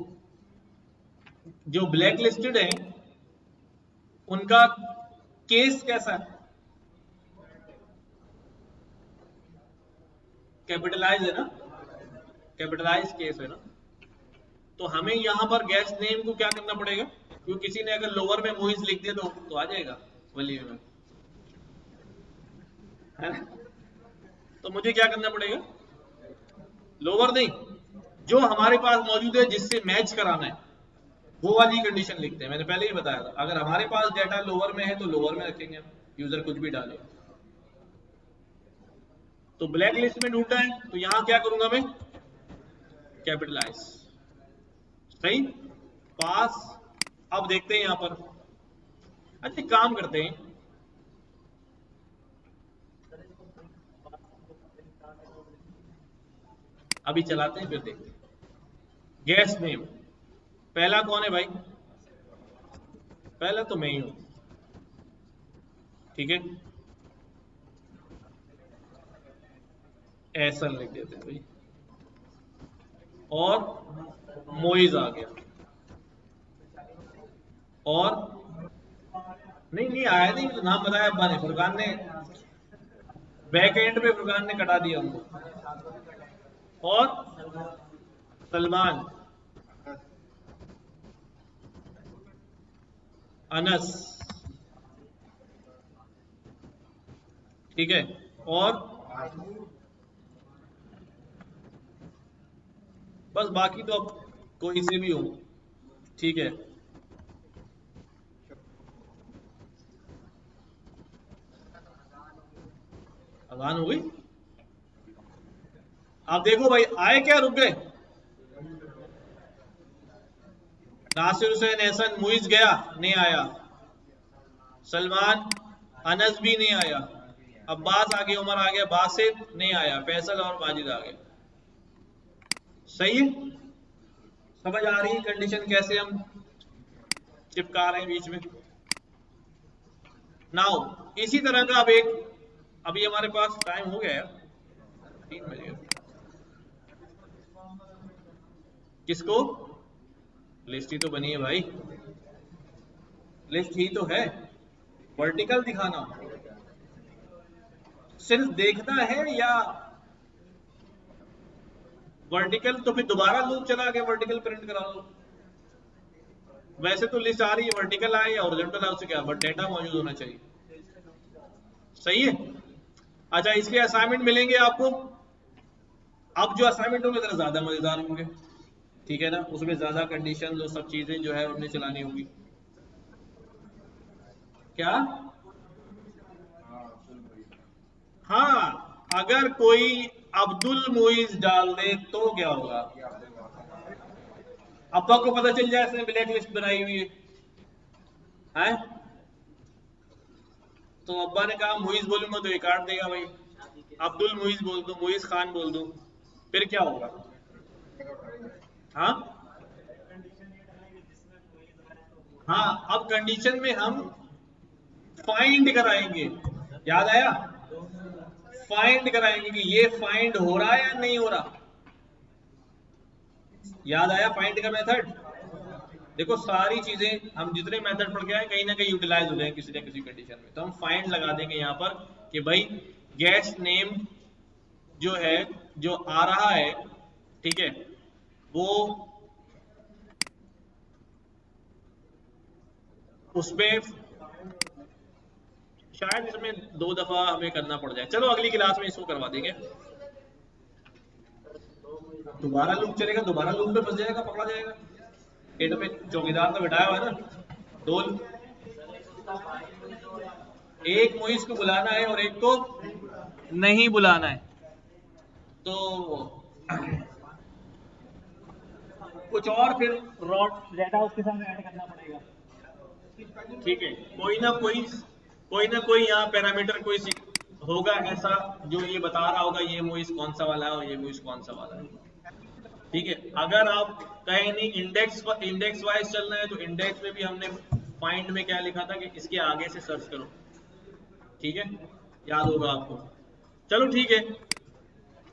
A: जो ब्लैक लिस्टेड है उनका केस कैसा है? कैपिटलाइज है ना, कैपिटलाइज केस है ना। तो हमें यहां पर गेस्ट नेम को क्या करना पड़ेगा? क्योंकि किसी ने अगर लोअर में मोइज लिख दिया तो आ जाएगा वली में, है ना? तो मुझे क्या करना पड़ेगा? लोअर नहीं, जो हमारे पास मौजूद है जिससे मैच कराना है वो वाली कंडीशन लिखते हैं। मैंने पहले ही बताया था, अगर हमारे पास डेटा लोअर में है तो लोअर में रखेंगे हम, यूजर कुछ भी डाले। तो ब्लैक लिस्ट में ढूंढना है तो यहां क्या करूंगा मैं? कैपिटलाइज। सही। पास। अब देखते हैं यहां पर। अच्छा, काम करते हैं, अभी चलाते हैं फिर देखते हैं। गेस्ट नेम पहला कौन है भाई? पहला तो मैं ही हूं। ठीक है, ऐसा लिख देते हैं भाई, और मोइज आ गया, और नहीं नहीं आया नहीं, तो नाम बताया अब्बा ने, फुरकान ने बैक एंड पे फुरकान ने कटा दिया उनको। और सलमान, अनस। ठीक है। और बस, बाकी तो अब कोई से भी हो। ठीक है। अजान हो गई। आप देखो भाई, आए क्या, रुक गए? नासिर हुसैन, एहसन, मुइज गया, नहीं आया। सलमान, अनस भी नहीं आया। अब्बास आ गया, उमर आ गया, बासित नहीं आया, फैसल और माजिद आ गए। सही है। समझ आ रही है कंडीशन कैसे हम चिपका रहे हैं बीच में? नाउ इसी तरह का अब एक, अभी हमारे पास टाइम हो गया यार, 3 बजे। किसको? लिस्ट ही तो बनी है भाई, लिस्ट ही तो है। वर्टिकल दिखाना सिर्फ देखना है या वर्टिकल? तो फिर दोबारा लूप चला के वर्टिकल प्रिंट करा लो। वैसे तो लिस्ट आ रही है, वर्टिकल आए या हॉरिजॉन्टल आए उससे क्या, बट डेटा मौजूद होना चाहिए। सही है। अच्छा, इसके असाइनमेंट मिलेंगे आपको। अब जो असाइनमेंट होंगे जरा ज्यादा मजेदार होंगे, ठीक है ना? उसमें ज्यादा कंडीशन और सब चीजें जो है हमने चलानी होगी। क्या? हाँ, अगर कोई अब्दुल मुइज डाल दे तो क्या होगा? अब्बा को पता चल जाए इसने ब्लैक लिस्ट बनाई हुई है, तो अब्बा ने कहा मुइज बोलूंगा तो ये काट देगा भाई, अब्दुल मुइज बोल दो, मुइज खान बोल दो, फिर क्या होगा? हाँ हाँ, अब कंडीशन में हम फाइंड कराएंगे, याद आया? फाइंड कराएंगे कि ये फाइंड हो रहा है या नहीं हो रहा। याद आया फाइंड का मेथड? देखो सारी चीजें हम जितने मेथड पढ़ के आए कहीं ना कहीं यूटिलाइज हो जाए किसी न किसी कंडीशन में, तो हम फाइंड लगा देंगे यहाँ पर कि भाई गेस्ट नेम जो है, जो आ रहा है, ठीक है, वो उसमें शायद इसमें 2 दफा हमें करना पड़ जाए। चलो अगली क्लास में इसको करवा देंगे। दोबारा लूप चलेगा, दोबारा लूप में फंस जाएगा, पकड़ा जाएगा। पेट पे चौकीदार तो बिठाया हुआ है ना। दो, एक मुइज को बुलाना है और एक को नहीं बुलाना है, तो कुछ और फिर रॉड डाटा उसके साथ ऐड करना पड़ेगा। ठीक है, कोई ना कोई यहाँ पैरामीटर कोई होगा ऐसा जो ये बता रहा होगा ये मुइज कौन सा वाला है और ये मुइज कौन सा वाला है। ठीक है, अगर आप कहीं नहीं इंडेक्स वाइज चलना है तो इंडेक्स में भी हमने फाइंड में क्या लिखा था कि इसके आगे से सर्च करो। ठीक है, याद होगा आपको। चलो ठीक है।